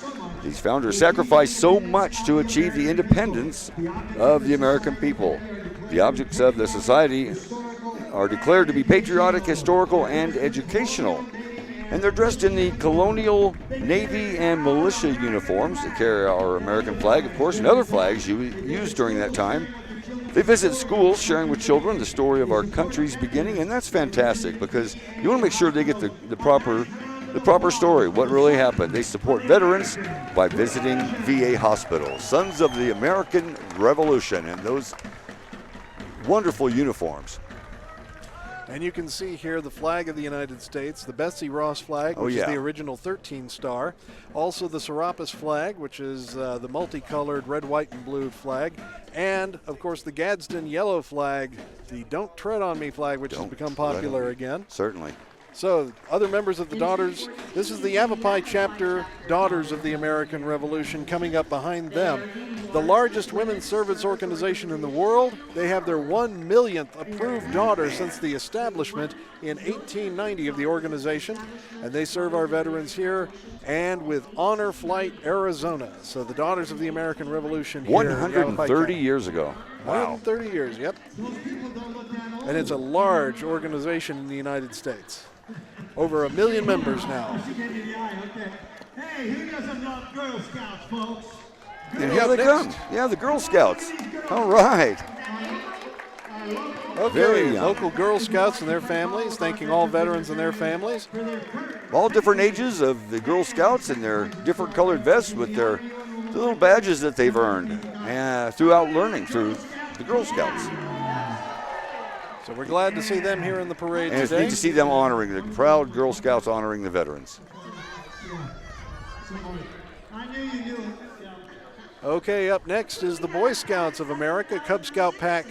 These founders sacrificed so much to achieve the independence of the American people. The objects of the society are declared to be patriotic, historical, and educational. And they're dressed in the colonial Navy and militia uniforms. They carry our American flag, of course, and other flags used during that time. They visit schools, sharing with children the story of our country's beginning, and that's fantastic because you want to make sure they get the proper story, what really happened. They support veterans by visiting VA hospitals. Sons of the American Revolution in those wonderful uniforms. And you can see here the flag of the United States, the Betsy Ross flag, which is the original 13 star. Also the Serapis flag, which is the multicolored red, white, and blue flag. And, of course, the Gadsden yellow flag, the Don't Tread on Me flag, which has become popular again. Certainly. So, other members of the Daughters, this is the Yavapai chapter, Daughters of the American Revolution, coming up behind them. The largest women's service organization in the world. They have their 1 millionth approved daughter since the establishment in 1890 of the organization. And they serve our veterans here and with Honor Flight, Arizona. So the Daughters of the American Revolution here 130 years ago. Wow. 130 years, yep. And it's a large organization in the United States. Over 1 million members now. Hey, who doesn't love Girl Scouts, folks? And here they come. Yeah, the Girl Scouts. All right. Okay, local Girl Scouts and their families, thanking all veterans and their families. All different ages of the Girl Scouts and their different colored vests with their little badges that they've earned throughout learning through the Girl Scouts. So we're glad to see them here in the parade and today. it's neat to see them honoring, the proud Girl Scouts honoring the veterans. Okay, up next is the Boy Scouts of America, Cub Scout Pack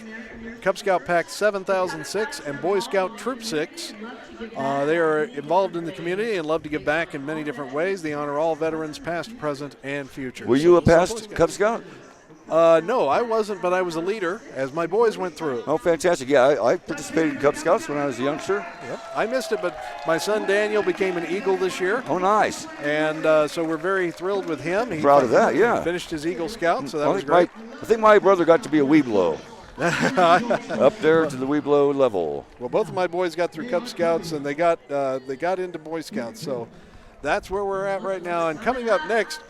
7006 and Boy Scout Troop 6. They are involved in the community and love to give back in many different ways. They honor all veterans, past, present, and future. Were you a past Cub Scout? No, I wasn't, but I was a leader as my boys went through. Oh, fantastic. Yeah, I participated in Cub Scouts when I was a youngster. Yep, I missed it, but my son Daniel became an Eagle this year. Oh, nice. And so we're very thrilled with him. He proud of that, yeah. He finished his Eagle Scout, so that was great. I think my brother got to be a Weeblo. Up there to the Weeblo level. Well, both of my boys got through Cub Scouts, and they got into Boy Scouts, so that's where we're at right now. And coming up next,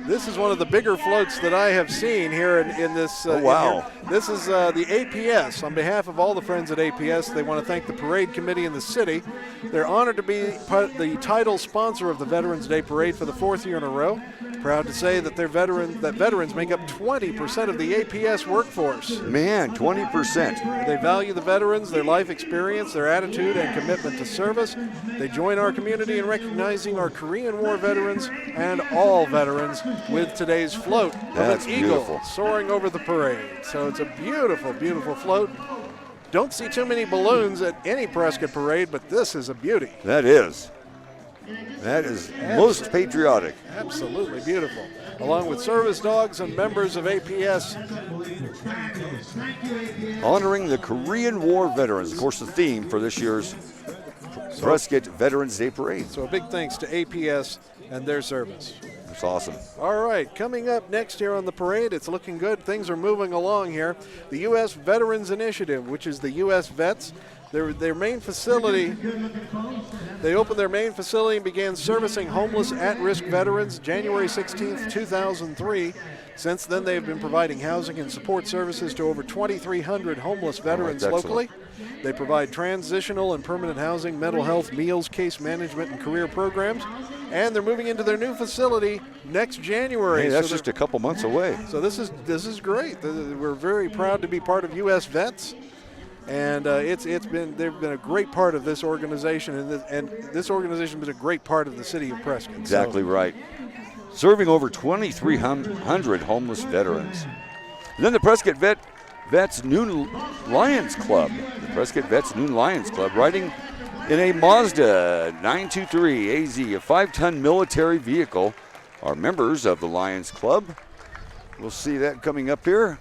this is one of the bigger floats that I have seen here in this. Oh, wow. This is the APS. On behalf of all the friends at APS, they want to thank the parade committee in the city. They're honored to be the title sponsor of the Veterans Day Parade for the 4th year in a row. Proud to say that veterans make up 20% of the APS workforce. Man, 20%. They value the veterans, their life experience, their attitude, and commitment to service. They join our community in recognizing our Korean War veterans and all veterans with today's float of an eagle soaring over the parade. So it's a beautiful, beautiful float. Don't see too many balloons at any Prescott parade, but this is a beauty. That is. That is most patriotic. Absolutely beautiful. Along with service dogs and members of APS. Honoring the Korean War veterans. Of course, the theme for this year's Prescott Veterans Day Parade. So a big thanks to APS and their service. That's awesome. All right, coming up next here on the parade, it's looking good. Things are moving along here. The U.S. Veterans Initiative, which is the U.S. Vets. Their main facility, they opened their main facility and began servicing homeless at-risk veterans January 16th, 2003. Since then, they have been providing housing and support services to over 2,300 homeless veterans locally. They provide transitional and permanent housing, mental health, meals, case management, and career programs. And they're moving into their new facility next January. Hey, that's just a couple months away. So this is great. We're very proud to be part of U.S. Vets. And they've been a great part of this organization, and this organization has been a great part of the city of Prescott. Exactly right. Serving over 2,300 homeless veterans. And then the Prescott Vets Noon Lions Club. The Prescott Vets Noon Lions Club riding in a Mazda 923 AZ, a 5-ton military vehicle, are members of the Lions Club. We'll see that coming up here.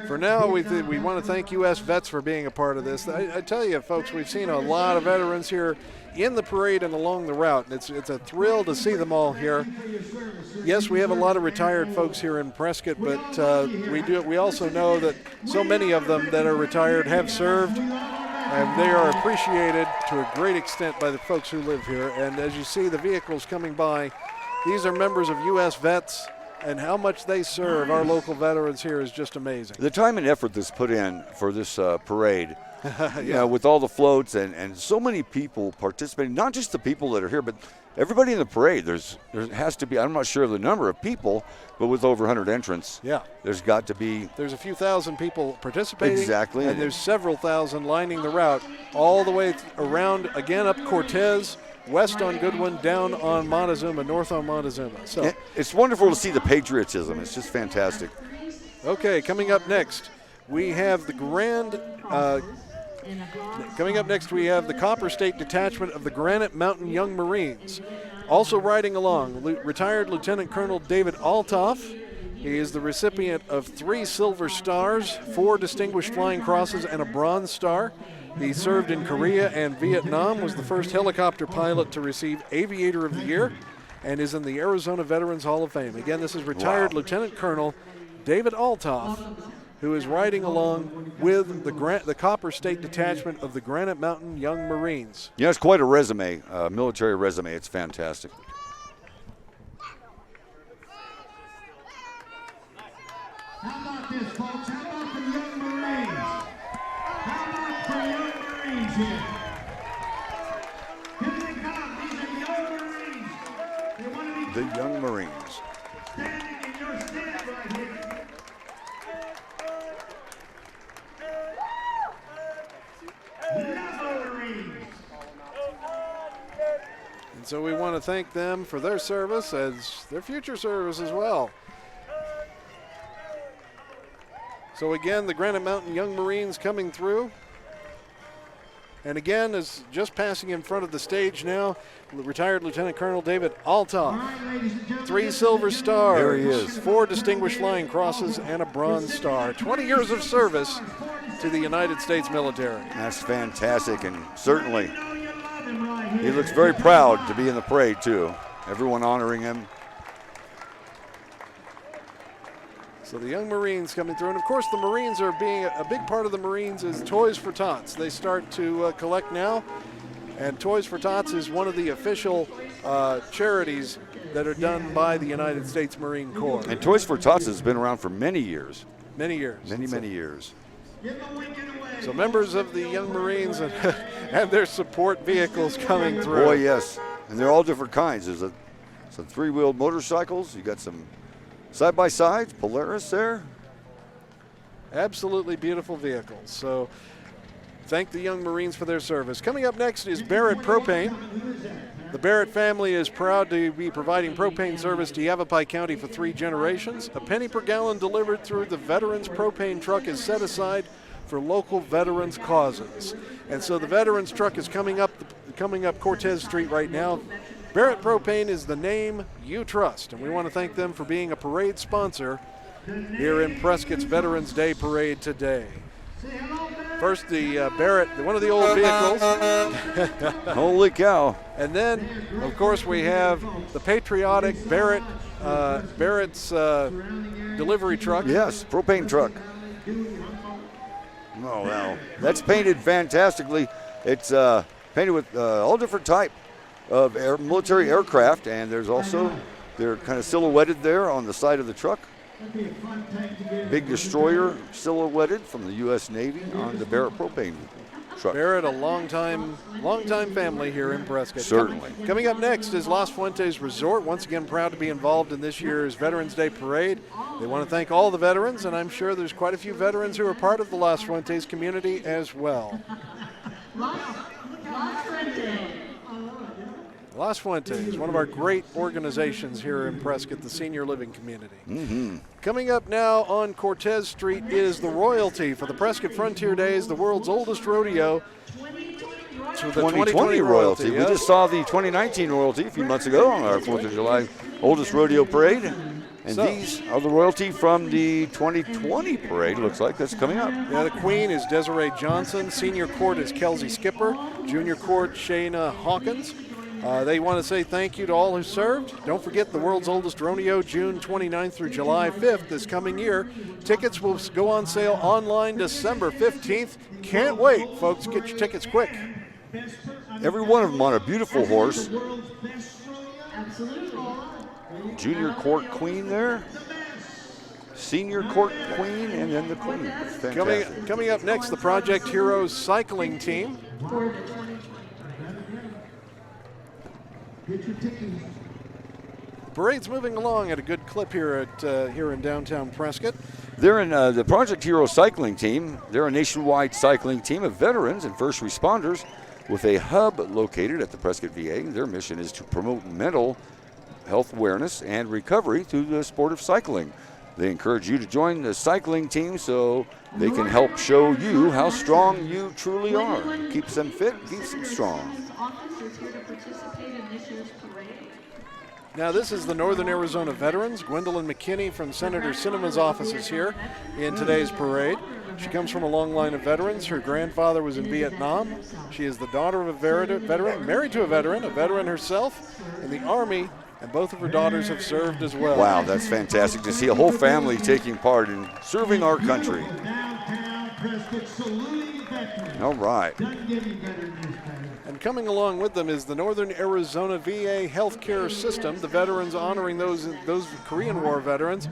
For now, we want to thank U.S. Vets for being a part of this. I tell you, folks, we've seen a lot of veterans here in the parade and along the route, and it's a thrill to see them all here. Yes, we have a lot of retired folks here in Prescott, but we also know that so many of them that are retired have served, and they are appreciated to a great extent by the folks who live here. And as you see the vehicles coming by, these are members of U.S. Vets, and how much they serve our local veterans here is just amazing. The time and effort that's put in for this parade, with all the floats and so many people participating, not just the people that are here, but everybody in the parade. There has to be, I'm not sure of the number of people, but with over 100 entrants, there's got to be. There's a few thousand people participating. Exactly. And there's several thousand lining the route all the way around, again, up Cortez, west on Goodwin, down on Montezuma, north on Montezuma. So it's wonderful to see the patriotism. It's just fantastic. Okay, coming up next, we have the Copper State Detachment of the Granite Mountain Young Marines. Also riding along, retired Lieutenant Colonel David Altoff. He is the recipient of 3 Silver Stars, 4 Distinguished Flying Crosses, and a Bronze Star. He served in Korea and Vietnam, was the first helicopter pilot to receive Aviator of the Year, and is in the Arizona Veterans Hall of Fame. Again, this is retired Lieutenant Colonel David Altoff, who is riding along with the Copper State Detachment of the Granite Mountain Young Marines. Yeah, it's quite a resume, military resume. It's fantastic. How about this, folks? How about the Young Marines? How about the Young Marines here? Here they come. These are Young Marines. They want to be The Young Marines. standing in your stand right here. And so we want to thank them for their service as their future service as well. So again, the Granite Mountain Young Marines coming through. And again, is just passing in front of the stage now, retired Lieutenant Colonel David Altoff. 3 Silver Stars. There he is. 4 Distinguished Flying Crosses and a Bronze Star. 20 years of service to the United States military. That's fantastic, and certainly he looks very proud to be in the parade too. Everyone honoring him. So the Young Marines coming through, and of course the Marines are being a big part of the Marines is Toys for Tots. They start to collect now, and Toys for Tots is one of the official charities that are done by the United States Marine Corps. And Toys for Tots has been around for many years. Many years. Many years. So members of the Young Marines have their support vehicles coming through. Boy, yes. And they're all different kinds. There's some 3-wheeled motorcycles. You got some side-by-sides, Polaris there. Absolutely beautiful vehicles. So thank the Young Marines for their service. Coming up next is Barrett Propane. The Barrett family is proud to be providing propane service to Yavapai County for 3 generations. A penny per gallon delivered through the Veterans Propane truck is set aside for local veterans causes. And so the Veterans truck is coming up Cortez Street right now. Barrett Propane is the name you trust, and we want to thank them for being a parade sponsor here in Prescott's Veterans Day Parade today. First, the Barrett, one of the old vehicles. Holy cow. And then, of course, we have the patriotic Barrett's delivery truck. Yes, propane truck. Oh, wow. That's painted fantastically. It's painted with all different type of military aircraft, and there's also, they're kind of silhouetted there on the side of the truck. Big destroyer silhouetted from the U.S. Navy on the Barrett Propane Barrett, a longtime family here in Prescott. Certainly. Coming up next is Las Fuentes Resort, once again proud to be involved in this year's Veterans Day Parade. They want to thank all the veterans, and I'm sure there's quite a few veterans who are part of the Las Fuentes community as well. Las Fuentes, one of our great organizations here in Prescott, the senior living community. Mm-hmm. Coming up now on Cortez Street is the royalty for the Prescott Frontier Days, the world's oldest rodeo. To the 2020 royalty. Yes. We just saw the 2019 royalty a few months ago on our 4th of July oldest rodeo parade. And these are the royalty from the 2020 parade, looks like. That's coming up. Yeah, the queen is Desiree Johnson. Senior court is Kelsey Skipper. Junior court, Shayna Hawkins. They want to say thank you to all who served. Don't forget the world's oldest rodeo, June 29th through July 5th this coming year. Tickets will go on sale online December 15th. Can't wait, folks. Get your tickets quick. Every one of them on a beautiful horse. Junior court queen there. Senior court queen, and then the queen. Coming up next, the Project Heroes cycling team. Parade's moving along at a good clip here in downtown Prescott. They're in the Project Hero cycling team. They're a nationwide cycling team of veterans and first responders with a hub located at the Prescott VA. Their mission is to promote mental health awareness and recovery through the sport of cycling. They encourage you to join the cycling team so they can help show you how strong you truly are. Keeps them fit, keeps them strong. Now this is the Northern Arizona Veterans. Gwendolyn McKinney from Senator Sinema's office is here in today's parade. She comes from a long line of veterans. Her grandfather was in Vietnam. She is the daughter of a veteran, married to a veteran herself in the Army, and both of her daughters have served as well. Wow, that's fantastic to see a whole family taking part in serving our country. All right. And coming along with them is the Northern Arizona VA healthcare system, the veterans honoring those Korean War veterans.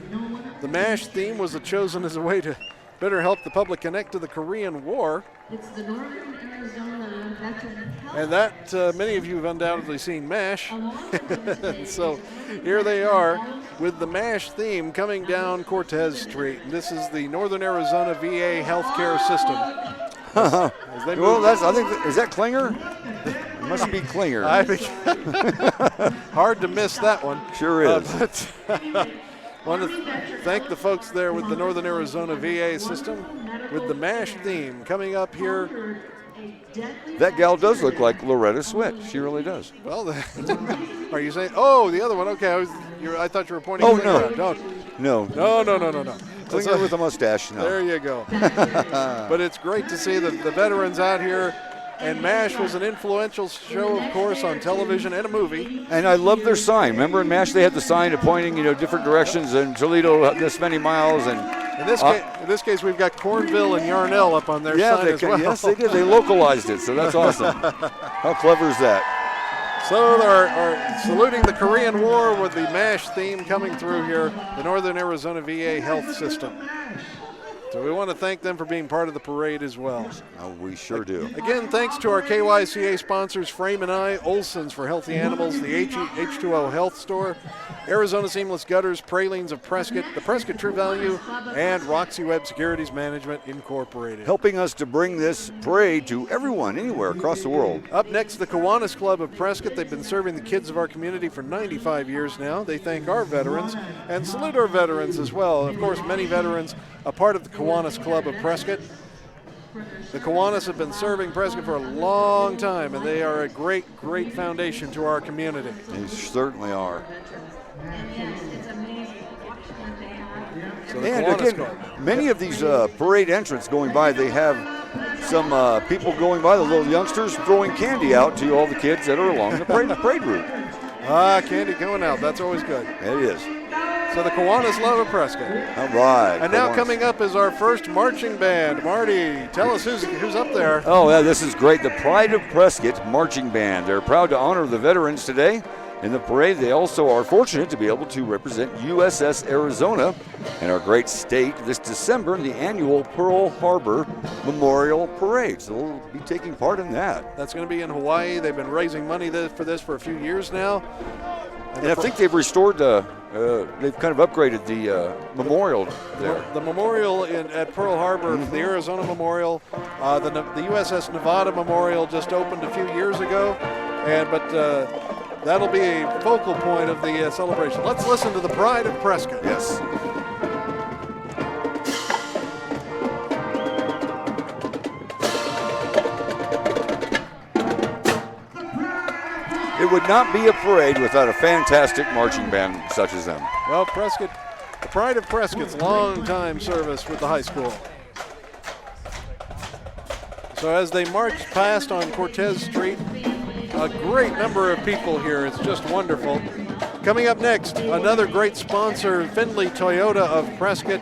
The MASH theme was chosen as a way to better help the public connect to the Korean War. It's the Northern Arizona Veteran Health. And that, many of you have undoubtedly seen MASH. So here they are with the MASH theme coming down Cortez Street. This is the Northern Arizona VA healthcare system. Well, is that Klinger? It must be Klinger. Hard to miss that one. Sure is. Want to thank the folks there with the Northern Arizona VA system with the MASH theme coming up here. That gal does look like Loretta Swett. She really does. Well, are you saying? Oh, the other one. Okay, I thought you were pointing. Oh, no. No. Klinger with a mustache. No. There you go. But it's great to see the veterans out here. And MASH was an influential show, of course, on television and a movie. And I love their sign. Remember in MASH they had the sign pointing, different directions, and Toledo this many miles. And in this case, we've got Cornville and Yarnell up on their sign as well. Yes, they did. They localized it, so that's awesome. How clever is that? So they're saluting the Korean War with the MASH theme coming through here, the Northern Arizona VA health system. So we want to thank them for being part of the parade as well. Oh, we sure do. Again, thanks to our KYCA sponsors, Frame & I, Olson's for Healthy Animals, the H2O Health Store, Arizona Seamless Gutters, Pralines of Prescott, the Prescott True Value, and Roxy Web Securities Management Incorporated. Helping us to bring this parade to everyone, anywhere across the world. Up next, the Kiwanis Club of Prescott. They've been serving the kids of our community for 95 years now. They thank our veterans and salute our veterans as well. Of course, many veterans a part of the Kiwanis Club of Prescott. The Kiwanis have been serving Prescott for a long time, and they are a great, great foundation to our community. They certainly are. So and again, many of these parade entrants going by, they have some people going by, the little youngsters, throwing candy out to all the kids that are along the parade route. Candy going out. That's always good. It is. So the Kiwanis love of Prescott. All right. And now coming up is our first marching band. Marty, tell us who's up there. Oh, yeah, this is great. The Pride of Prescott Marching Band. They're proud to honor the veterans today. In the parade, they also are fortunate to be able to represent USS Arizona and our great state this December in the annual Pearl Harbor Memorial Parade. So they'll be taking part in that. That's going to be in Hawaii. They've been raising money for this for a few years now. And I think they've restored, they've kind of upgraded the memorial there. The memorial at Pearl Harbor, the Arizona Memorial, the USS Nevada Memorial just opened a few years ago, but that'll be a focal point of the celebration. Let's listen to the Pride of Prescott. Yes. It would not be a parade without a fantastic marching band such as them. Well, Prescott, the Pride of Prescott's long-time service with the high school. So as they march past on Cortez Street, a great number of people here. It's just wonderful. Coming up next, another great sponsor, Findlay Toyota of Prescott.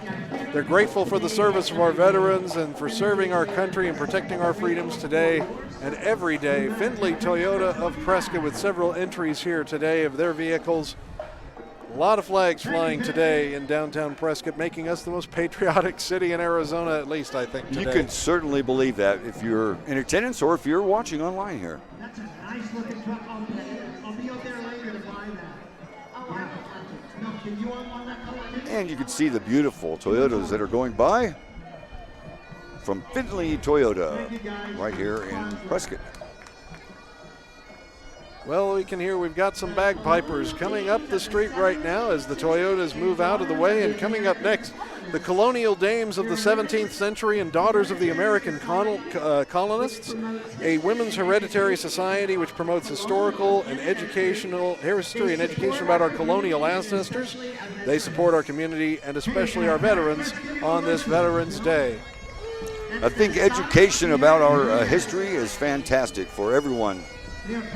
They're grateful for the service of our veterans and for serving our country and protecting our freedoms today and every day. Findlay Toyota of Prescott with several entries here today of their vehicles. A lot of flags flying today in downtown Prescott, making us the most patriotic city in Arizona, at least I think today. You can certainly believe that if you're in attendance or if you're watching online here. That's a nice looking truck. I'll be out there later to buy that. Yeah. No, can you want that color? And you can see the beautiful Toyotas that are going by from Findlay Toyota right here in Prescott. Well, we can hear we've got some bagpipers coming up the street right now as the Toyotas move out of the way. And coming up next, the colonial dames of the 17th century and daughters of the American colonists, a women's hereditary society which promotes historical and educational history and education about our colonial ancestors. They support our community and especially our veterans on this Veterans Day. I think education about our history is fantastic for everyone.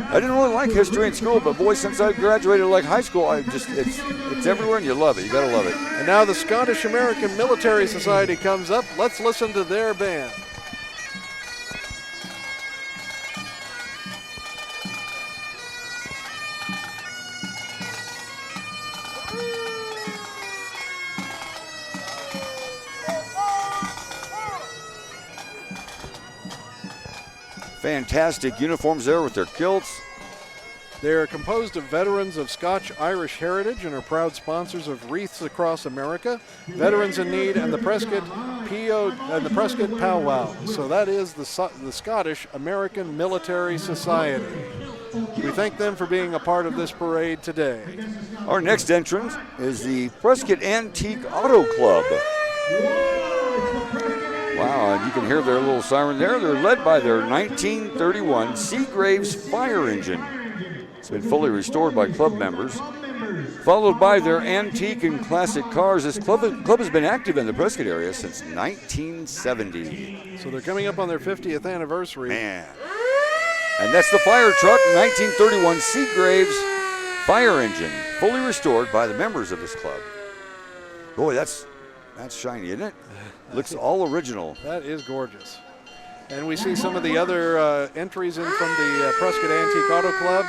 I didn't really like history in school, but boy, since I graduated like high school, it's everywhere and you love it. You gotta love it. And now the Scottish American Military Society comes up. Let's listen to their band. Fantastic uniforms there with their kilts. They're composed of veterans of Scotch-Irish heritage and are proud sponsors of Wreaths Across America, Veterans in Need, and the Prescott Powwow. So that is the Scottish American Military Society. We thank them for being a part of this parade today. Our next entrant is the Prescott Antique Auto Club. Wow, and you can hear their little siren there. They're led by their 1931 Seagraves fire engine. It's been fully restored by club members. Followed by their antique and classic cars. This club has been active in the Prescott area since 1970. So they're coming up on their 50th anniversary. Man. And that's the fire truck, 1931 Seagraves fire engine, fully restored by the members of this club. Boy, that's shiny, isn't it? Looks all original. That is gorgeous. And we see some of the other entries in from the Prescott Antique Auto Club.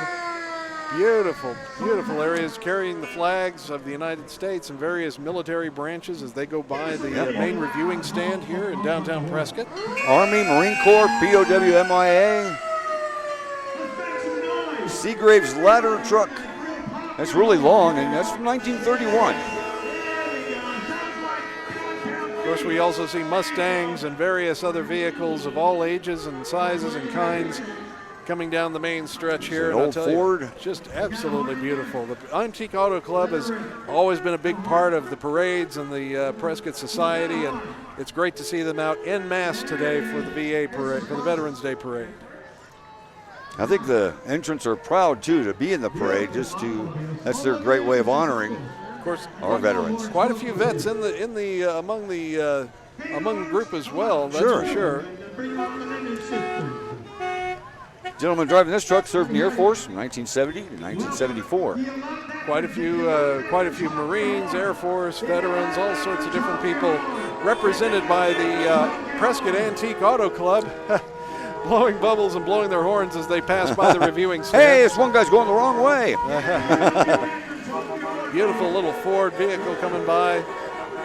Beautiful, beautiful areas carrying the flags of the United States and various military branches as they go by the main reviewing stand here in downtown Prescott. Army, Marine Corps, POW, MIA. Seagraves ladder truck. That's really long, and that's from 1931. Of course, we also see Mustangs and various other vehicles of all ages and sizes and kinds coming down the main stretch here. An old Ford. Just absolutely beautiful. The Antique Auto Club has always been a big part of the parades and the Prescott Society, and it's great to see them out en masse today for the VA parade, for the Veterans Day parade. I think the entrants are proud too to be in the parade. That's their great way of honoring our veterans. Quite a few vets among the group as well. That's for sure. Gentleman driving this truck served in the Air Force from 1970 to 1974. Quite a few Marines, Air Force, veterans, all sorts of different people represented by the Prescott Antique Auto Club. blowing bubbles and blowing their horns as they pass by the reviewing stand. Hey, this one guy's going the wrong way. Beautiful little Ford vehicle coming by.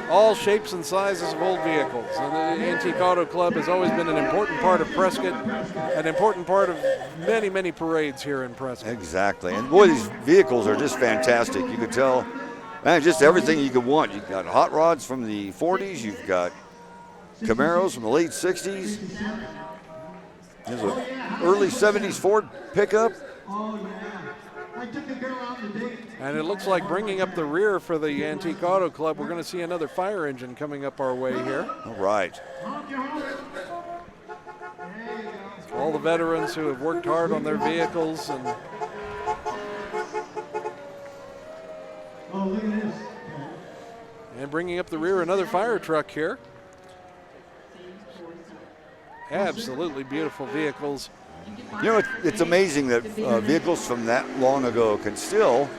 All shapes and sizes of old vehicles. And the Antique Auto Club has always been an important part of Prescott, an important part of many, many parades here in Prescott. Exactly. And boy, these vehicles are just fantastic. You could tell, man, just everything you could want. You've got hot rods from the 40s. You've got Camaros from the late 60s. There's an early 70s Ford pickup. Oh, yeah. I took a girl out on a date. And it looks like bringing up the rear for the Antique Auto Club, we're going to see another fire engine coming up our way here. All right. All the veterans who have worked hard on their vehicles. And Oh, look at this. and bringing up the rear, another fire truck here. Absolutely beautiful vehicles. You know, it's amazing that vehicles from that long ago can still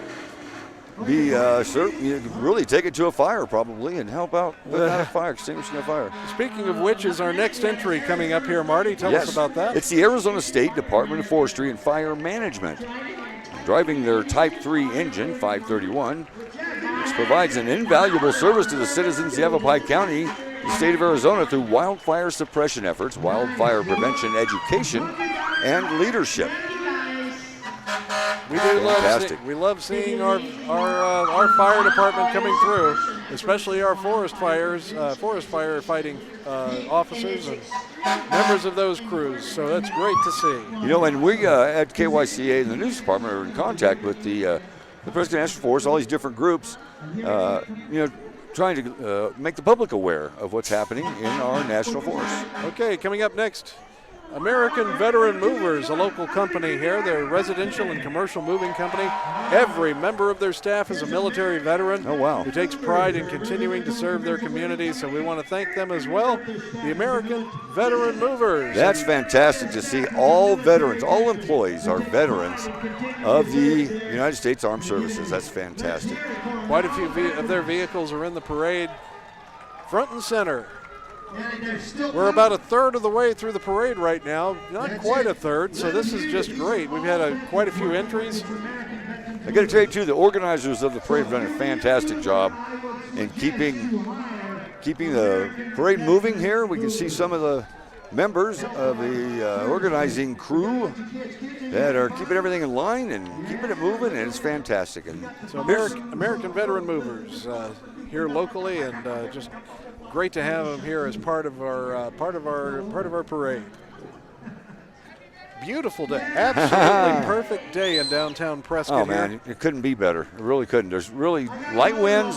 be certain. You can really take it to a fire probably and help out with a fire, extinguishing a fire. Speaking of which, is our next entry coming up here, Marty? Tell us about that. It's the Arizona State Department of Forestry and Fire Management. Driving their Type 3 engine, 531, which provides an invaluable service to the citizens of Yavapai County, the state of Arizona, through wildfire suppression efforts, wildfire prevention education, and leadership. We do love seeing our fire department coming through, especially our forest fire fighting officers and members of those crews. So that's great to see. You know, and we at KYCA and the news department are in contact with the Prescott National Forest, all these different groups, you know, trying to make the public aware of what's happening in our national forest. Okay, coming up next, American Veteran Movers, a local company here. They're a residential and commercial moving company. Every member of their staff is a military veteran. Oh, wow. Who takes pride in continuing to serve their community, so we want to thank them as well, the American Veteran Movers. That's fantastic to see. All veterans, all employees are veterans of the United States Armed Services. That's fantastic. Quite a few of their vehicles are in the parade, front and center. We're about a third of the way through the parade right now, not quite a third, so this is just great. We've had quite a few entries. I got to tell you, too, the organizers of the parade have done a fantastic job in keeping the parade moving here. We can see some of the members of the organizing crew that are keeping everything in line and keeping it moving, and it's fantastic. And so American Veteran Movers here locally, and just great to have them here as part of our parade. Beautiful day, absolutely perfect day in downtown Prescott. Oh man, it couldn't be better. It really couldn't. There's really light winds.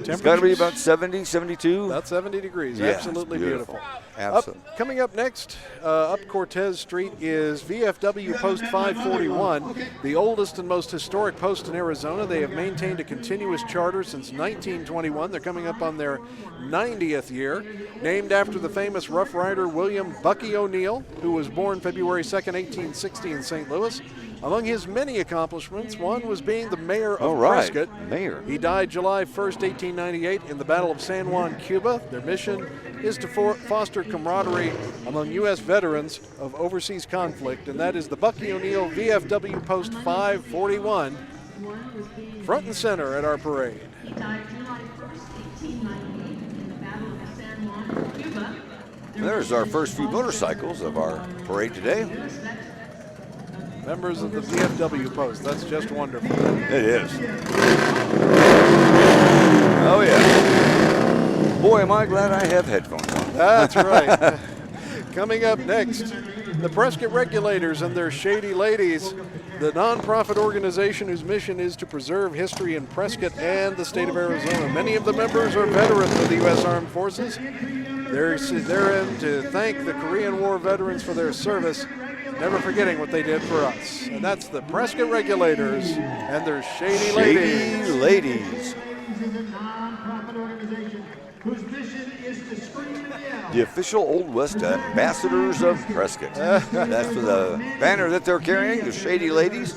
It's got to be about 70, 72. About 70 degrees. Yeah, absolutely beautiful. Absolutely. Coming up next, up Cortez Street is VFW Post 541, the oldest and most historic post in Arizona. They have maintained a continuous charter since 1921. They're coming up on their 90th year, named after the famous Rough Rider William Bucky O'Neill, who was born February 2nd, 1860 in St. Louis. Among his many accomplishments, one was being the mayor of Prescott. Mayor. He died July 1st, 1898 in the Battle of San Juan, Cuba. Their mission is to foster camaraderie among U.S. veterans of overseas conflict, and that is the Bucky O'Neill VFW Post 541, front and center at our parade. He died July 1st, 1898 in the Battle of San Juan, Cuba. There's our first few motorcycles of our parade today. Members of the VFW Post, that's just wonderful. It is. Oh yeah. Boy, am I glad I have headphones on. That's right. Coming up next, the Prescott Regulators and their Shady Ladies, the nonprofit organization whose mission is to preserve history in Prescott and the state of Arizona. Many of the members are veterans of the U.S. Armed Forces. They're in to thank the Korean War veterans for their service, never forgetting what they did for us. And that's the Prescott Regulators and their Shady Ladies. Shady Ladies. The official Old West ambassadors of Prescott. That's the banner that they're carrying, the Shady Ladies.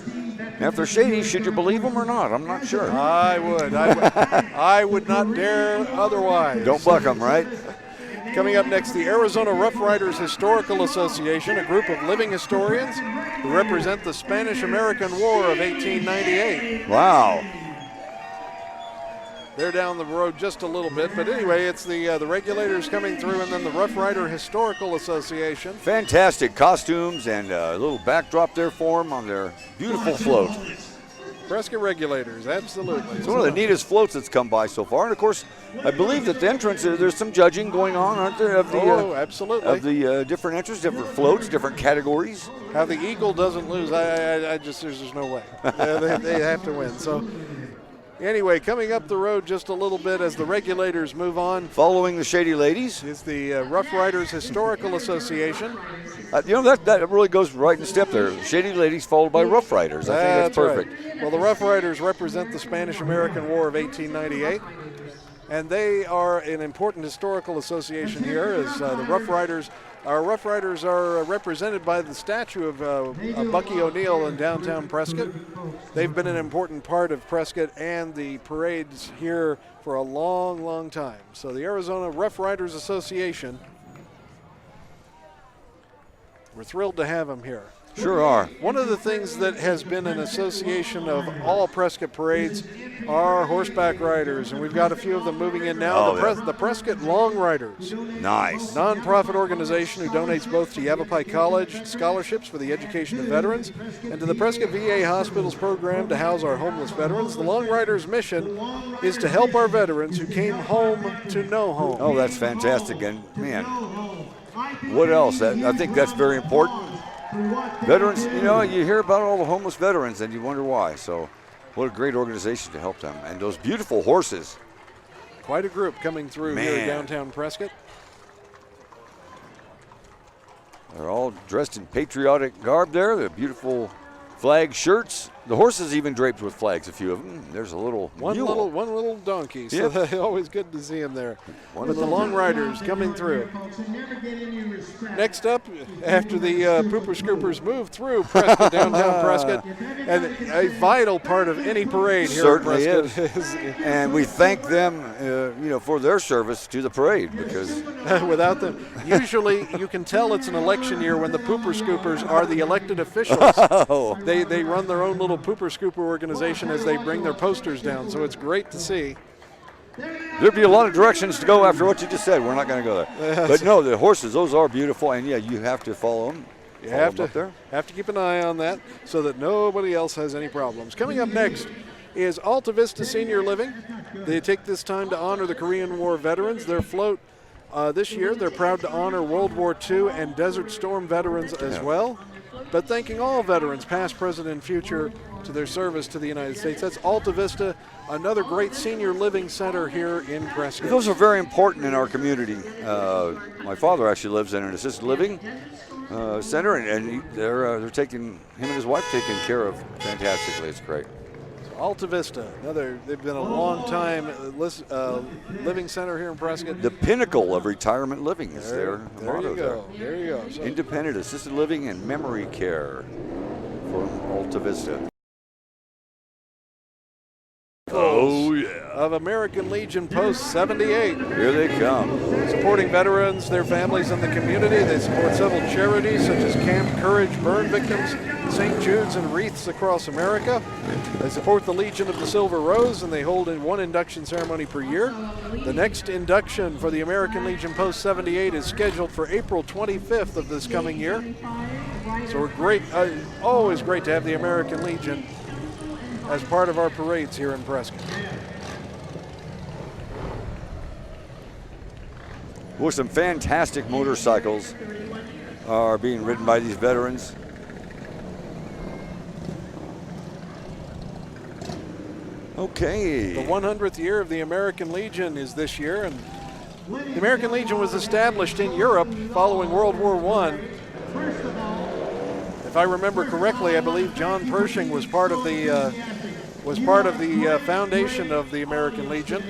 Now, if they're shady, should you believe them or not? I'm not sure. I would. I would not dare otherwise. Don't buck them, right? Coming up next, the Arizona Rough Riders Historical Association, a group of living historians who represent the Spanish-American War of 1898. Wow. They're down the road just a little bit, but anyway, it's the Regulators coming through, and then the Rough Rider Historical Association. Fantastic costumes and a little backdrop there for them on their beautiful float. Prescott Regulators, absolutely. It's one of the neatest floats that's come by so far. And of course, I believe that the entrance, there's some judging going on, aren't there? Of the, absolutely. Of the different entrances, different floats, different categories. How the Eagle doesn't lose, I just, there's just no way. They have to win. So anyway, coming up the road just a little bit as the Regulators move on. Following the Shady Ladies is the Rough Riders Historical Association. That really goes right in step there. Shady Ladies followed by Rough Riders. I think that's perfect. Right. Well, the Rough Riders represent the Spanish-American War of 1898. And they are an important historical association here as the Rough Riders. Our Rough Riders are represented by the statue of Bucky O'Neill in downtown Prescott. They've been an important part of Prescott and the parades here for a long, long time. So the Arizona Rough Riders Association, we're thrilled to have them here. Sure are. One of the things that has been an association of all Prescott parades are horseback riders, and we've got a few of them moving in now. The Prescott Long Riders. Nice. Nonprofit organization who donates both to Yavapai College scholarships for the education of veterans and to the Prescott VA Hospitals program to house our homeless veterans. The Long Riders' mission is to help our veterans who came home to no home. Oh, that's fantastic. And man, what else? I think that's very important. Veterans, you hear about all the homeless veterans and you wonder why. So what a great organization to help them. And those beautiful horses. Quite a group coming through here in downtown Prescott. They're all dressed in patriotic garb there. They're beautiful flag shirts. The horses even draped with flags, a few of them. There's a little one little donkey. So always good to see him there. But the Long Riders coming through. Next up, after the Pooper Scoopers move through Prescott, downtown Prescott, and a vital part of any parade here certainly in Prescott is. And we thank them, for their service to the parade because without them, usually you can tell it's an election year when the Pooper Scoopers are the elected officials. They run their own little Pooper Scooper organization as they bring their posters down, so it's great to see. There'd be a lot of directions to go after what you just said. We're not going to go there. But no, the horses, those are beautiful, and you have to follow them. You have to keep an eye on that so that nobody else has any problems. Coming up next is Alta Vista Senior Living. They take this time to honor the Korean War veterans. Their float this year, they're proud to honor World War II and Desert Storm veterans as well, but thanking all veterans, past, present, and future, to their service to the United States. That's Alta Vista, another great senior living center here in Prescott. Those are very important in our community. My father actually lives in an assisted living center, and they're taking him and his wife taken care of fantastically. It's great. Alta Vista, they've been a long time living center here in Prescott. The pinnacle of retirement living is their motto there. There you go. So independent assisted living and memory care from Alta Vista. Oh, yeah. Of American Legion Post 78. Here they come. Supporting veterans, their families, and the community. They support several charities such as Camp Courage Burn Victims, St. Jude's, and Wreaths across America. They support the Legion of the Silver Rose, and they hold one induction ceremony per year. The next induction for the American Legion Post 78 is scheduled for April 25th of this coming year. So we're great, always great to have the American Legion as part of our parades here in Prescott. Well, some fantastic motorcycles are being ridden by these veterans. Okay. The 100th year of the American Legion is this year, and the American Legion was established in Europe following World War I. If I remember correctly, I believe John Pershing was part of the foundation of the American Legion.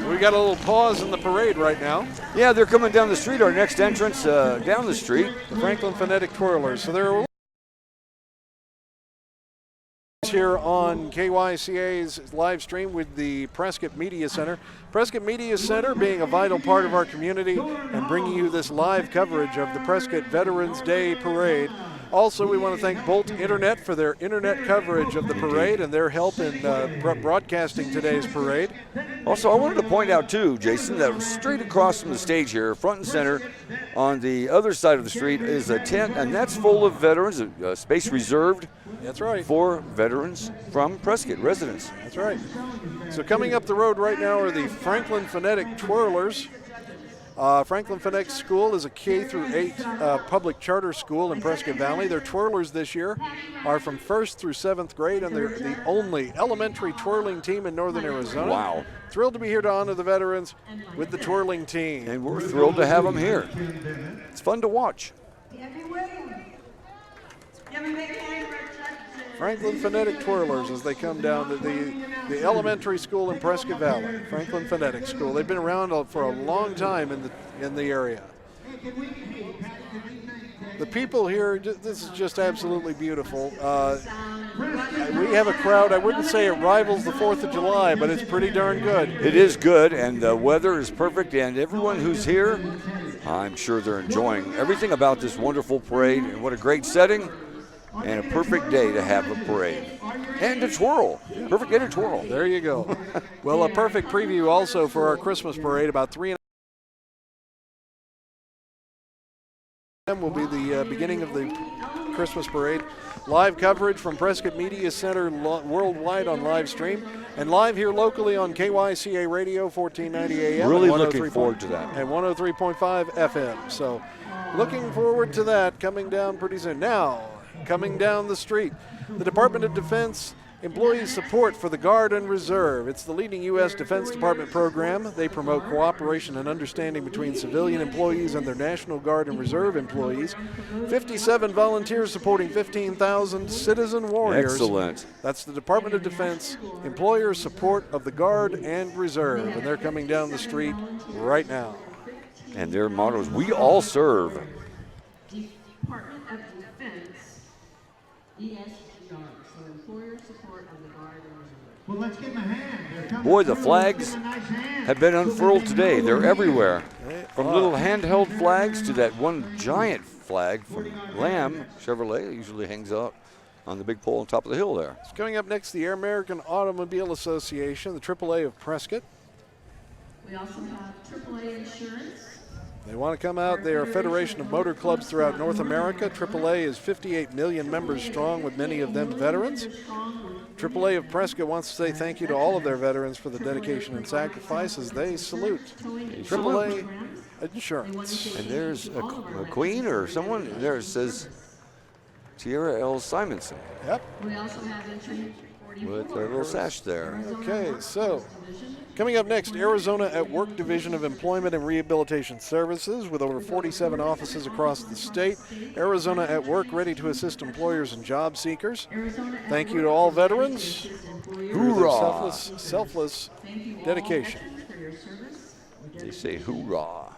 We got a little pause in the parade right now. Yeah, they're coming down the street. Our next entrance down the street. The Franklin Phonetic Twirlers. So they're here on KYCA's live stream with the Prescott Media Center. Prescott Media Center being a vital part of our community and bringing you this live coverage of the Prescott Veterans Day Parade. Also, we want to thank Bolt Internet for their internet coverage of the parade and their help in broadcasting today's parade. Also, I wanted to point out, too, Jason, that straight across from the stage here, front and center, on the other side of the street is a tent, and that's full of veterans, a space reserved That's right. for veterans from Prescott, residents. That's right. So coming up the road right now are the Franklin Phonetic Twirlers. Franklin Phonetic School is a K-8 public charter school in Prescott Valley. Their twirlers this year are from 1st through 7th grade, and they're the only elementary twirling team in northern Arizona. Wow. Thrilled to be here to honor the veterans with the twirling team. And we're thrilled to have them here. It's fun to watch. Franklin Phonetic Twirlers as they come down to the elementary school in Prescott Valley. Franklin Phonetic School. They've been around for a long time in the area. The people here, this is just absolutely beautiful. We have a crowd, I wouldn't say it rivals the 4th of July, but it's pretty darn good. It is good, and the weather is perfect, and everyone who's here, I'm sure they're enjoying everything about this wonderful parade, and what a great setting. And a perfect day to have a parade. And to twirl. Perfect day to twirl. There you go. Well, a perfect preview also for our Christmas parade. About 3 will be the beginning of the Christmas parade. Live coverage from Prescott Media Center worldwide on live stream. And live here locally on KYCA Radio, 1490 AM. Really looking forward to that. And 103.5 FM. So looking forward to that coming down pretty soon. Now, coming down the street, the Department of Defense Employee Support for the Guard and Reserve. It's the leading U.S. Defense Department program. They promote cooperation and understanding between civilian employees and their National Guard and Reserve employees. 57 volunteers supporting 15,000 citizen warriors. Excellent. That's the Department of Defense Employer Support of the Guard and Reserve. And they're coming down the street right now. And their motto is, we all serve. Department of Defense, ESGR, so Employer Support of the Guard and Reserve. Well, let's give them a hand. Boy, the flags have been unfurled today. They're everywhere. From little handheld flags to that one giant flag from Lamb Chevrolet. It usually hangs out on the big pole on top of the hill there. It's coming up next, the American Automobile Association, the AAA of Prescott. We also have AAA Insurance. They want to come out. They are a federation of motor clubs throughout North America. AAA is 58 million members strong, with many of them veterans. AAA of Prescott wants to say thank you to all of their veterans for the dedication and sacrifices. They salute AAA Insurance. And there's a queen or someone there. It says Tierra L. Simonson. Yep. We also have entry 44. With their little sash there. Okay, so coming up next, Arizona at Work Division of Employment and Rehabilitation Services, with over 47 offices across the state. Arizona at Work, ready to assist employers and job seekers. Thank you to all veterans. Hoorah! Selfless dedication. They say hoorah.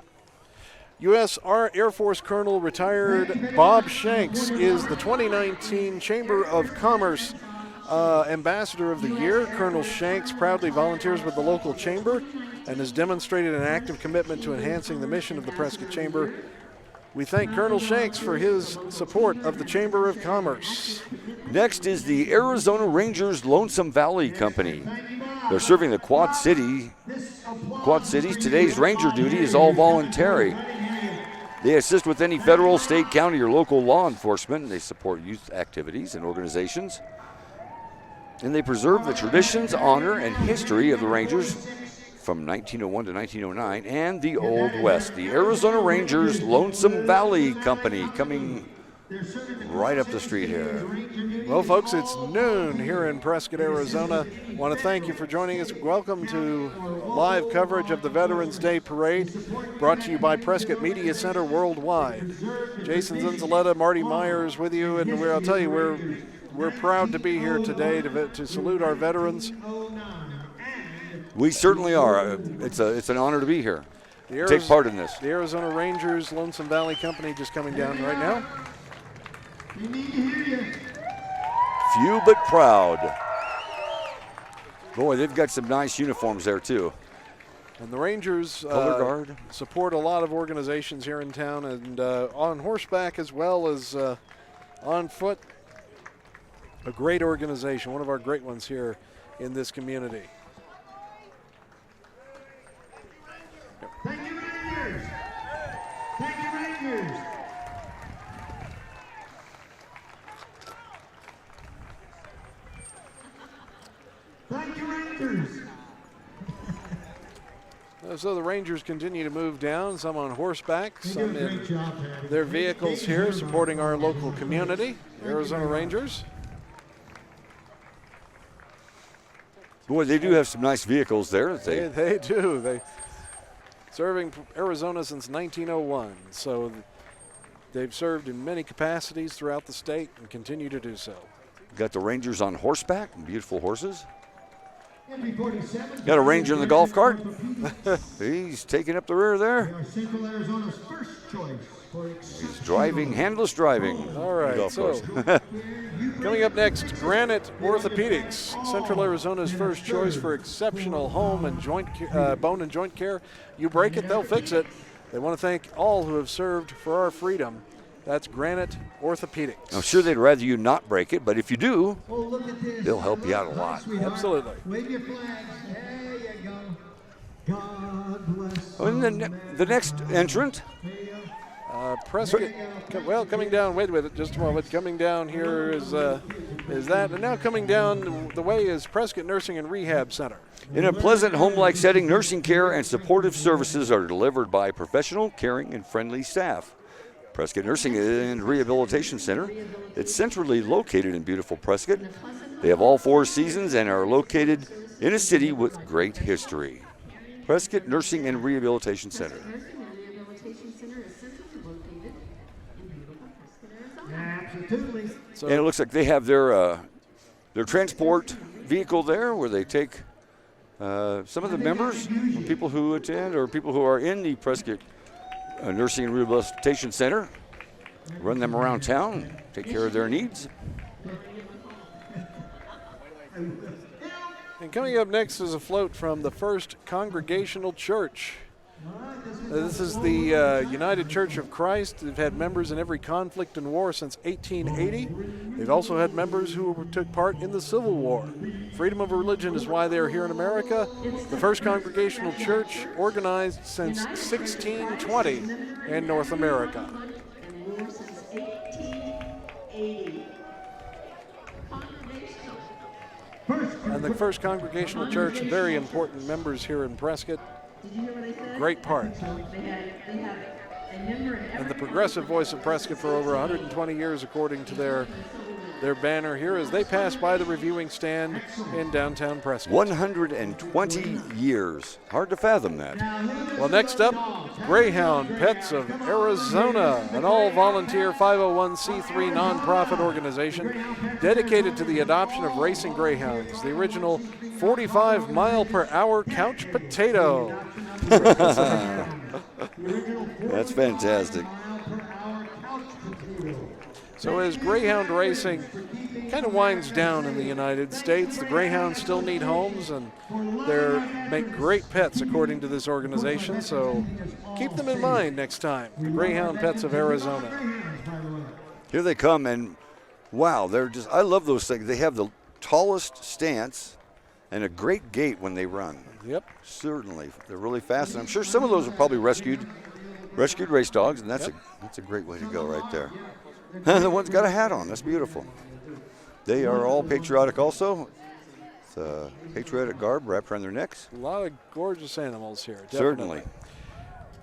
U.S. Air Force Colonel retired Bob Shanks is the 2019 Chamber of Commerce Ambassador of the Year. Colonel Shanks proudly volunteers with the local chamber and has demonstrated an active commitment to enhancing the mission of the Prescott Chamber. We thank Colonel Shanks for his support of the Chamber of Commerce. Next is the Arizona Rangers Lonesome Valley Company. They're serving the Quad Cities. Today's ranger duty is all voluntary. They assist with any federal, state, county, or local law enforcement. They support youth activities and organizations. And they preserve the traditions, honor, and history of the Rangers from 1901 to 1909 and the Old West. The Arizona Rangers Lonesome Valley Company coming right up the street here. Well, folks, it's noon here in Prescott, Arizona. I want to thank you for joining us. Welcome to live coverage of the Veterans Day Parade, brought to you by Prescott Media Center Worldwide. Jason Zinzieleta, Marty Meyers with you, and I'll tell you, we're proud to be here today to salute our veterans. We certainly are. It's an honor to be here. Take part in this. The Arizona Rangers Lonesome Valley Company just coming down right now. Few but proud. Boy, they've got some nice uniforms there too. And the Rangers Color guard. support a lot of organizations here in town, and on horseback as well as on foot. A great organization, one of our great ones here in this community. Thank you, Rangers. Thank you, Rangers. Thank you, Rangers. So the Rangers continue to move down, some on horseback, They do some a in great job, Patty. their vehicles here supporting our local community, Arizona Rangers. Boy, they do have some nice vehicles there. They do. They serving Arizona since 1901, so they've served in many capacities throughout the state and continue to do so. Got the Rangers on horseback, beautiful horses. MB-47. Got a Ranger in the golf cart. He's taking up the rear They there. are Central Arizona's first choice for He's driving, handless driving. All right, Golf so course. coming up next, Granite Orthopedics, Central Arizona's first choice for exceptional home and bone and joint care. You break it, they'll fix it. They want to thank all who have served for our freedom. That's Granite Orthopedics. I'm sure they'd rather you not break it, but if you do, Oh, look at this. they'll help you out a lot. Sweetheart. Absolutely. Wave your flags. There you go. God bless. Oh, and then the next entrant, Prescott, coming down, wait just a moment, coming down here is that, and now coming down the way is Prescott Nursing and Rehab Center. in a pleasant home-like setting, nursing care and supportive services are delivered by professional, caring, and friendly staff. Prescott Nursing and Rehabilitation Center. It's centrally located in beautiful Prescott. They have all 4 seasons and are located in a city with great history. Prescott Nursing and Rehabilitation Center. Absolutely. So, And it looks like they have their transport vehicle there where they take some of the members, people who attend or people who are in the Prescott Nursing and Rehabilitation Center, run them around town, take care of their needs. and coming up next is a float from the First Congregational Church. This is the United Church of Christ. They've had members in every conflict and war since 1880. They've also had members who took part in the Civil War. Freedom of religion is why they're here in America. The First Congregational Church, organized since 1620 in North America. And the First Congregational Church, very important members here in Prescott. Great part. And the progressive voice of Prescott for over 120 years, according to their banner here, as they pass by the reviewing stand in downtown Prescott. 120 years. Hard to fathom that. Well, next up, Greyhound Pets of Arizona, an all-volunteer 501c3 nonprofit organization dedicated to the adoption of racing greyhounds, the original 45-mile-per-hour couch potato. That's fantastic. So as greyhound racing kind of winds down in the United States, the greyhounds still need homes, and they make great pets according to this organization. So keep them in mind next time. The Greyhound Pets of Arizona. Here they come, and wow, I love those things. They have the tallest stance and a great gait when they run. Yep. Certainly. They're really fast, and I'm sure some of those are probably rescued race dogs, and that's a great way to go right there. The one's got a hat on. That's beautiful. They are all patriotic also. It's a patriotic garb wrapped around their necks. A lot of gorgeous animals here. Definitely. Certainly.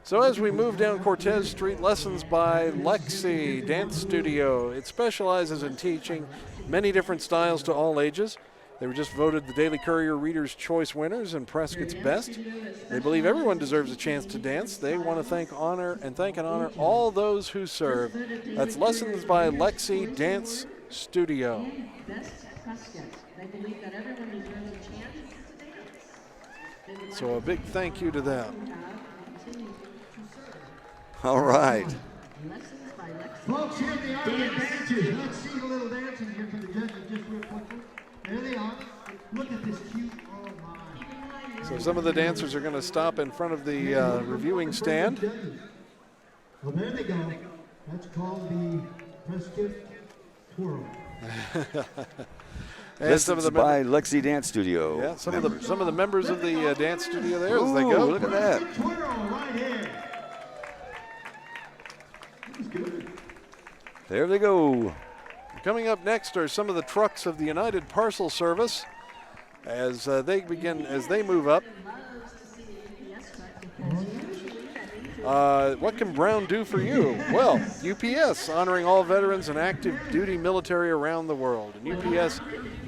So as we move down Cortez Street, lessons by Lexi Dance Studio. It specializes in teaching many different styles to all ages. They were just voted the Daily Courier Reader's Choice winners and Prescott's best. They believe everyone deserves a chance to dance. They want to thank and honor all those who serve. That's Lessons by Lexi Dance Studio. So a big thank you to them. All right. Folks, here they are, the dancers. Let's see a little dancing here for the judges. just real quickly. There they are. Look at this cute, oh my. So some of the dancers are going to stop in front of the reviewing stand. Well, there they go. That's called the Prescott Twirl. And some of the by Lexi Dance Studio. Yeah, some of the members of the dance studio there as they go. Look at that. There they go. Coming up next are some of the trucks of the United Parcel Service as they move up. What can Brown do for you? Well, UPS, honoring all veterans and active duty military around the world. And UPS,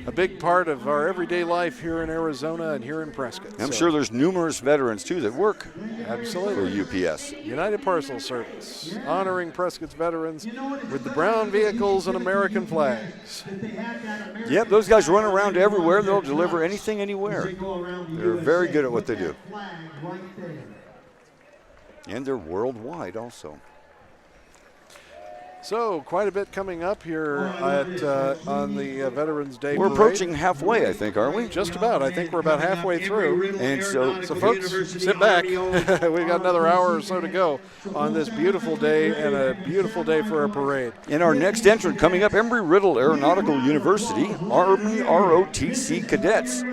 a big part of our everyday life here in Arizona and here in Prescott. I'm sure there's numerous veterans, too, that work absolutely for UPS. United Parcel Service, honoring Prescott's veterans with the brown vehicles and American flags. Yep, those guys run around everywhere. They'll deliver anything, anywhere. They're very good at what they do. And they're worldwide also. So quite a bit coming up here on the Veterans Day We're parade. Approaching halfway, I think, aren't we? Just about. I think we're about halfway through. And so folks, sit back. We've got another hour or so to go on this beautiful day and a beautiful day for a parade. In our next entrant coming up, Embry-Riddle Aeronautical University, Army ROTC cadets.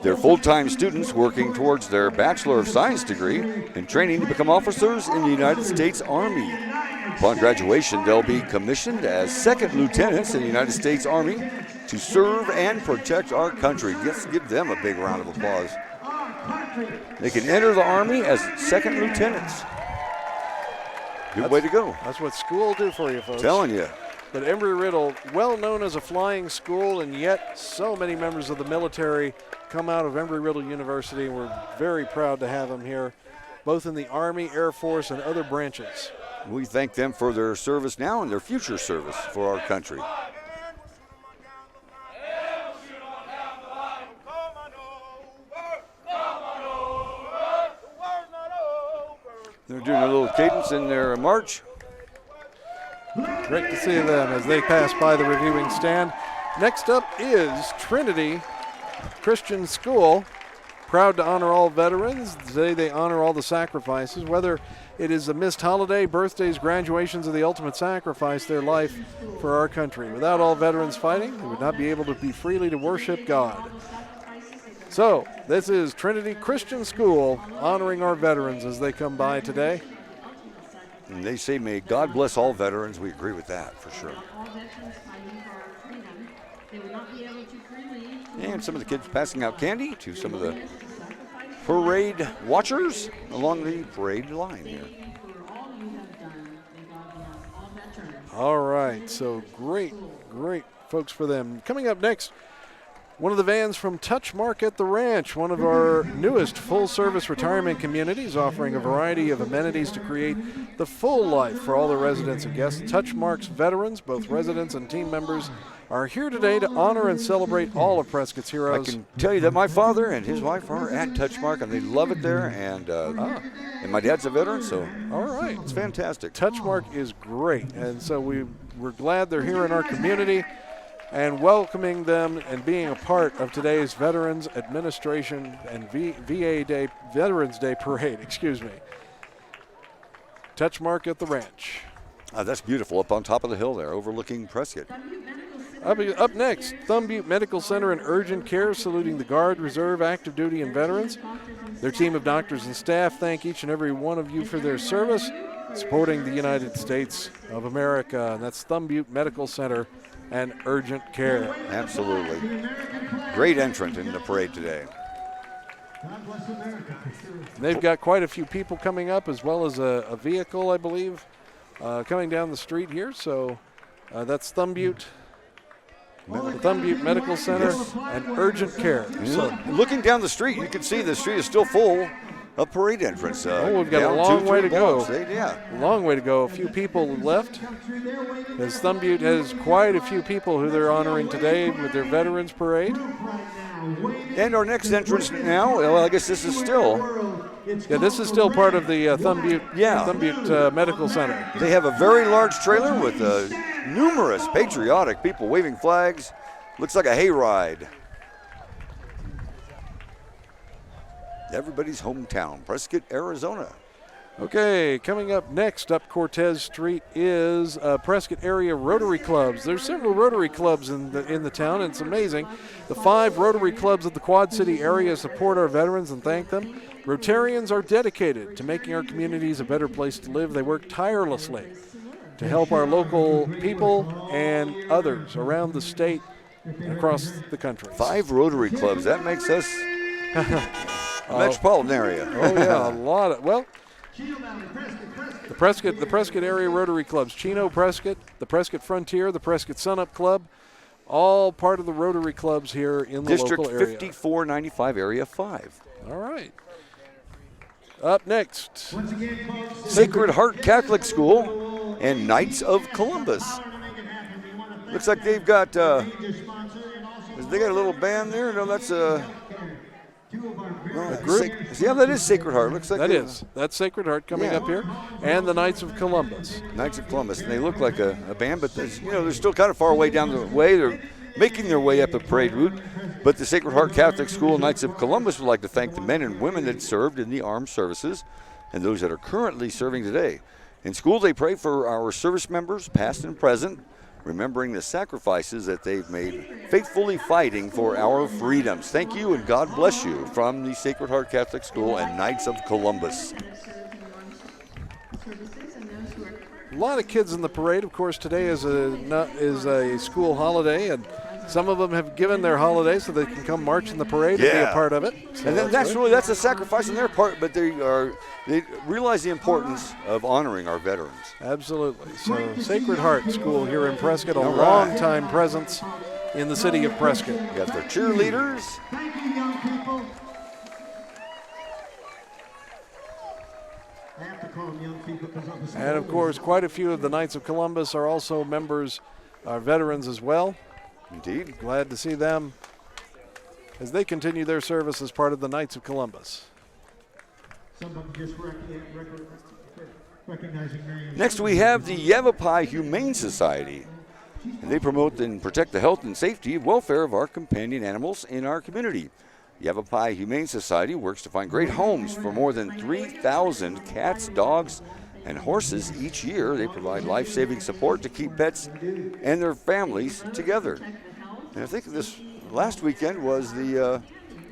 They're full-time students working towards their Bachelor of Science degree and training to become officers in the United States Army. Upon graduation, they'll be commissioned as second lieutenants in the United States Army to serve and protect our country. Let's give them a big round of applause. They can enter the Army as second lieutenants. Good way to go. That's what school will do for you, folks. Telling you. But Embry-Riddle, well known as a flying school, and yet so many members of the military come out of Embry-Riddle University. We're very proud to have them here, both in the Army, Air Force, and other branches. We thank them for their service now and their future service for our country. They're doing a little cadence in their march. Great to see them as they pass by the reviewing stand. Next up is Trinity Christian School. Proud to honor all veterans. Today they honor all the sacrifices, whether it is a missed holiday, birthdays, graduations, or the ultimate sacrifice, their life for our country. Without all veterans fighting, we would not be able to be freely to worship God. So, this is Trinity Christian School honoring our veterans as they come by today. And they say, may God bless all veterans. We agree with that for sure. And some of the kids passing out candy to some of the parade watchers along the parade line here. All right, so great folks for them. Coming up next, one of the vans from Touchmark at the Ranch, one of our newest full-service retirement communities, offering a variety of amenities to create the full life for all the residents and guests. Touchmark's veterans, both residents and team members, are here today to honor and celebrate all of Prescott's heroes. I can tell you that my father and his wife are at Touchmark, and they love it there, and my dad's a veteran, so all right, it's fantastic. Touchmark is great, and so we're glad they're here in our community and welcoming them and being a part of today's Veterans Administration and VA Day, Veterans Day Parade, excuse me. Touchmark at the Ranch. That's beautiful, up on top of the hill there, overlooking Prescott. Up next, Thumb Butte Medical Center and Urgent Care, saluting the Guard, Reserve, Active Duty, and veterans. Their team of doctors and staff thank each and every one of you for their service, supporting the United States of America. And that's Thumb Butte Medical Center and Urgent Care. Absolutely. Great entrant in the parade today. They've got quite a few people coming up, as well as a vehicle, I believe, coming down the street here. So that's Thumb Butte. The Thumb Butte Medical Center and Urgent Care. So, looking down the street, you can see the street is still full of parade entrance. We've got a long way to go. Yeah. A long way to go. A few people left. As Thumb Butte has quite a few people who they're honoring today with their Veterans Parade. And our next entrance now, well, I guess this is still. Yeah, this is still part of the Thumb Butte Medical Center. They have a very large trailer with numerous patriotic people waving flags Looks like a hayride. Everybody's hometown, Prescott, Arizona. Okay, coming up next up Cortez Street is Prescott area Rotary Clubs. There's several Rotary Clubs in the town, and it's amazing. The 5 Rotary Clubs of the Quad City area support our veterans and thank them. Rotarians are dedicated to making our communities a better place to live. They work tirelessly to help our local people and others around the state and across the country. 5 Rotary Clubs, that makes us a metropolitan area. Oh yeah, a lot of, well, the Prescott area Rotary Clubs, Chino Prescott, the Prescott Frontier, the Prescott Sunup Club, all part of the Rotary Clubs here in the District local area. 5495, Area 5. All right. Up next, Sacred Heart Catholic School and Knights of Columbus. Looks like they've got, they got a little band there. No, that's a group. Yeah, that is Sacred Heart. Looks like that's Sacred Heart coming up here, and the Knights of Columbus. Knights of Columbus, and they look like a band, but they're still kind of far away down the way. They're making their way up a parade route. But the Sacred Heart Catholic School and Knights of Columbus would like to thank the men and women that served in the armed services and those that are currently serving today. In school, they pray for our service members, past and present, remembering the sacrifices that they've made, faithfully fighting for our freedoms. Thank you and God bless you from the Sacred Heart Catholic School and Knights of Columbus. A lot of kids in the parade. Of course, today is a school holiday, and some of them have given their holiday so they can come march in the parade and be a part of it. So and that's a sacrifice on their part, but they realize the importance of honoring our veterans. Absolutely. So Sacred Heart School here in Prescott, a long-time presence in the city of Prescott. We got their cheerleaders. Thank you, young people. I have to call them young people because I'm a And of course, quite a few of the Knights of Columbus are also members, veterans as well. Indeed. Glad to see them as they continue their service as part of the Knights of Columbus. Somebody just recognizing names. Next, we have the Yavapai Humane Society. And they promote and protect the health and safety and welfare of our companion animals in our community. Yavapai Humane Society works to find great homes for more than 3,000 cats, dogs, and horses each year. They provide life-saving support to keep pets and their families together. And I think this last weekend was the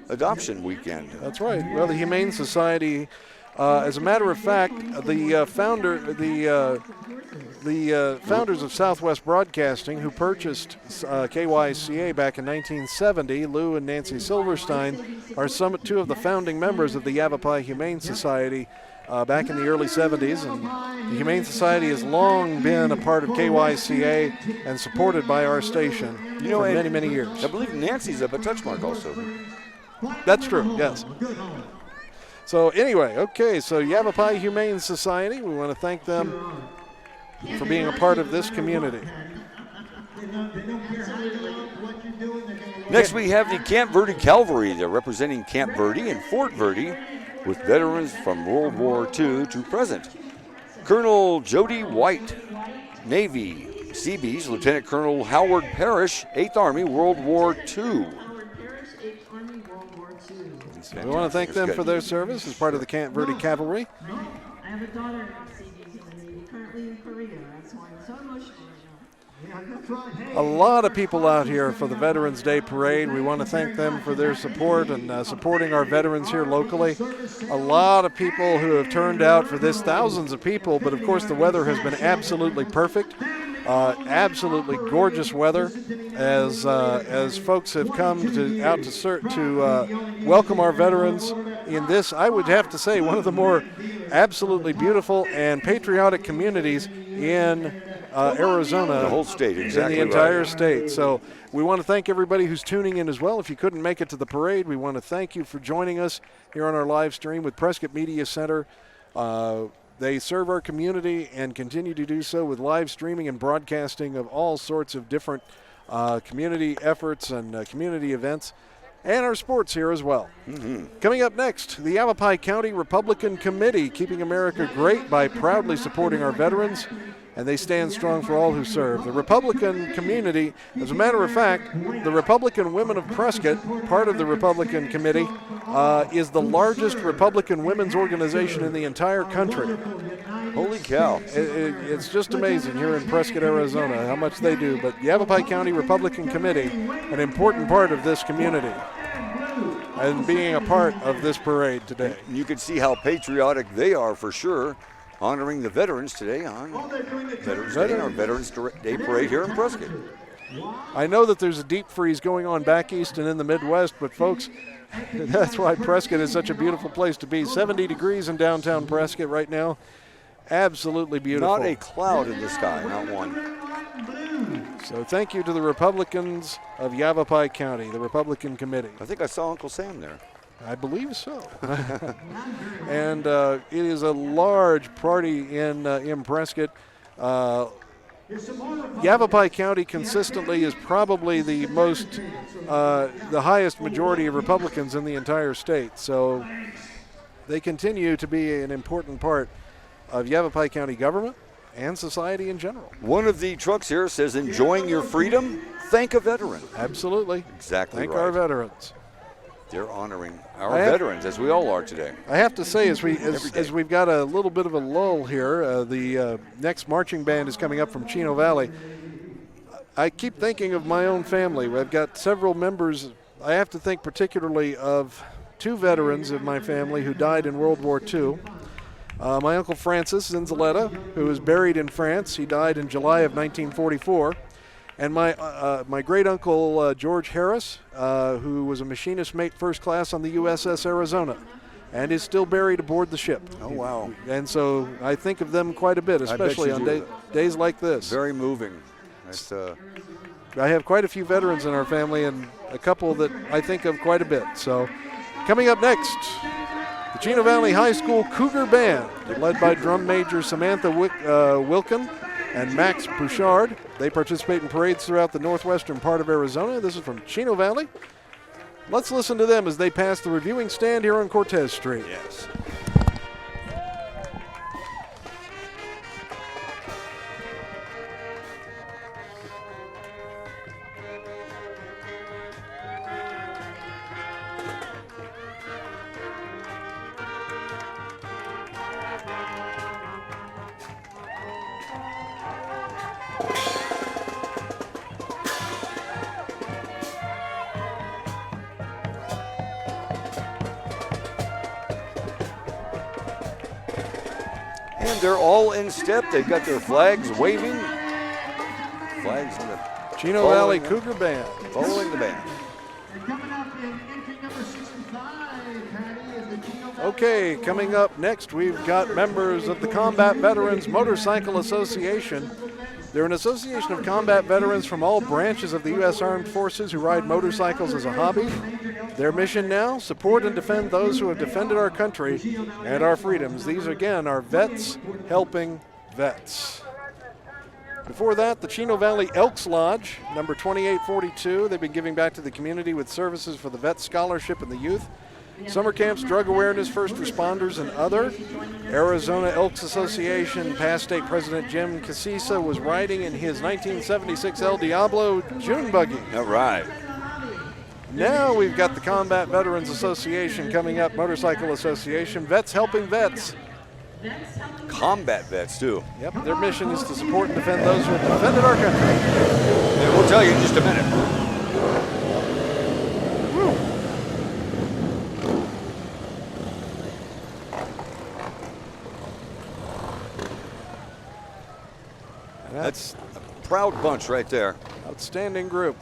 adoption weekend. That's right. Well, the Humane Society, as a matter of fact, the founders of Southwest Broadcasting, who purchased KYCA back in 1970, Lou and Nancy Silverstein, are two of the founding members of the Yavapai Humane Society back in the early 70s. And the Humane Society has long been a part of KYCA and supported by our station for many, many years. I believe Nancy's up at Touchmark also. That's true, yes. So anyway, okay, so Yavapai Humane Society, we want to thank them for being a part of this community. Next, we have the Camp Verde Cavalry. They're representing Camp Verde and Fort Verde with veterans from World War II to present. Colonel Jody White, Navy, Seabees, Lieutenant Colonel Howard Parrish, 8th Army, World War II. We want to thank them for their service as part of the Camp Verde Cavalry. I have a daughter in Seabees in the Navy, currently in Korea. That's why I'm so emotional right now. A lot of people out here for the Veterans Day Parade. We want to thank them for their support and supporting our veterans here locally. A lot of people who have turned out for this, thousands of people, but of course the weather has been absolutely perfect. Absolutely gorgeous weather as folks have come out to welcome our veterans in this, I would have to say, one of the more absolutely beautiful and patriotic communities in Arizona. The whole state, exactly. In the entire state. So we want to thank everybody who's tuning in as well. If you couldn't make it to the parade, we want to thank you for joining us here on our live stream with Prescott Media Center. They serve our community and continue to do so with live streaming and broadcasting of all sorts of different community efforts and community events, and our sports here as well. Coming up next, the Yavapai County Republican Committee, keeping America great by proudly supporting our veterans. and they stand strong for all who serve. The Republican community, as a matter of fact, the Republican Women of Prescott, part of the Republican Committee, is the largest Republican women's organization in the entire country. Holy cow. It's just amazing here in Prescott, Arizona, how much they do. But Yavapai County Republican Committee, an important part of this community, and being a part of this parade today. You can see how patriotic they are for sure, honoring the veterans today on Veterans Day, our Veterans Day parade here in Prescott. I know that there's a deep freeze going on back east and in the Midwest, but folks, that's why Prescott is such a beautiful place to be. 70 degrees in downtown Prescott right now. Absolutely beautiful. Not a cloud in the sky, not one. So thank you to the Republicans of Yavapai County, the Republican Committee. I think I saw Uncle Sam there. I believe so. And it is a large party in Prescott. Yavapai County consistently is probably the highest majority of Republicans in the entire state. So they continue to be an important part of Yavapai County government and society in general. One of the trucks here says, "Enjoying your freedom, thank a veteran." Absolutely. Exactly Thank right. our veterans. They're honoring our veterans, as we all are today. I have to say, as we've got a little bit of a lull here, the next marching band is coming up from Chino Valley. I keep thinking of my own family. I've got several members. I have to think particularly of two veterans of my family who died in World War II. My Uncle Francis Zinzieleta, who is buried in France. He died in July of 1944. And my great-uncle George Harris, who was a machinist mate first class on the USS Arizona and is still buried aboard the ship. Oh, wow. And so I think of them quite a bit, especially on days like this. Very moving. That's, I have quite a few veterans in our family and a couple that I think of quite a bit. So coming up next, the Chino Valley High School Cougar Band, led by drum major Samantha Wilkin and Max Bouchard. They participate in parades throughout the northwestern part of Arizona. This is from Chino Valley. Let's listen to them as they pass the reviewing stand here on Cortez Street. Yes. And they're all in step. They've got their flags waving. Flags in the Chino Valley Cougar Band. Following the band. Okay, coming up next, we've got members of the Combat Veterans Motorcycle Association. They're an association of combat veterans from all branches of the U.S. Armed Forces who ride motorcycles as a hobby. Their mission now, support and defend those who have defended our country and our freedoms. These, again, are vets helping vets. Before that, the Chino Valley Elks Lodge, number 2842. They've been giving back to the community with services for the Vet Scholarship and the youth, summer camps, drug awareness, first responders, and other. Arizona Elks Association past state president Jim Casisa was riding in his 1976 El Diablo June buggy. All right. Now we've got the Combat Veterans Association coming up, Motorcycle Association, Vets Helping Vets. Combat vets, too. Yep, their mission is to support and defend those who have defended our country. And we'll tell you in just a minute. That's a proud bunch right there. Outstanding group.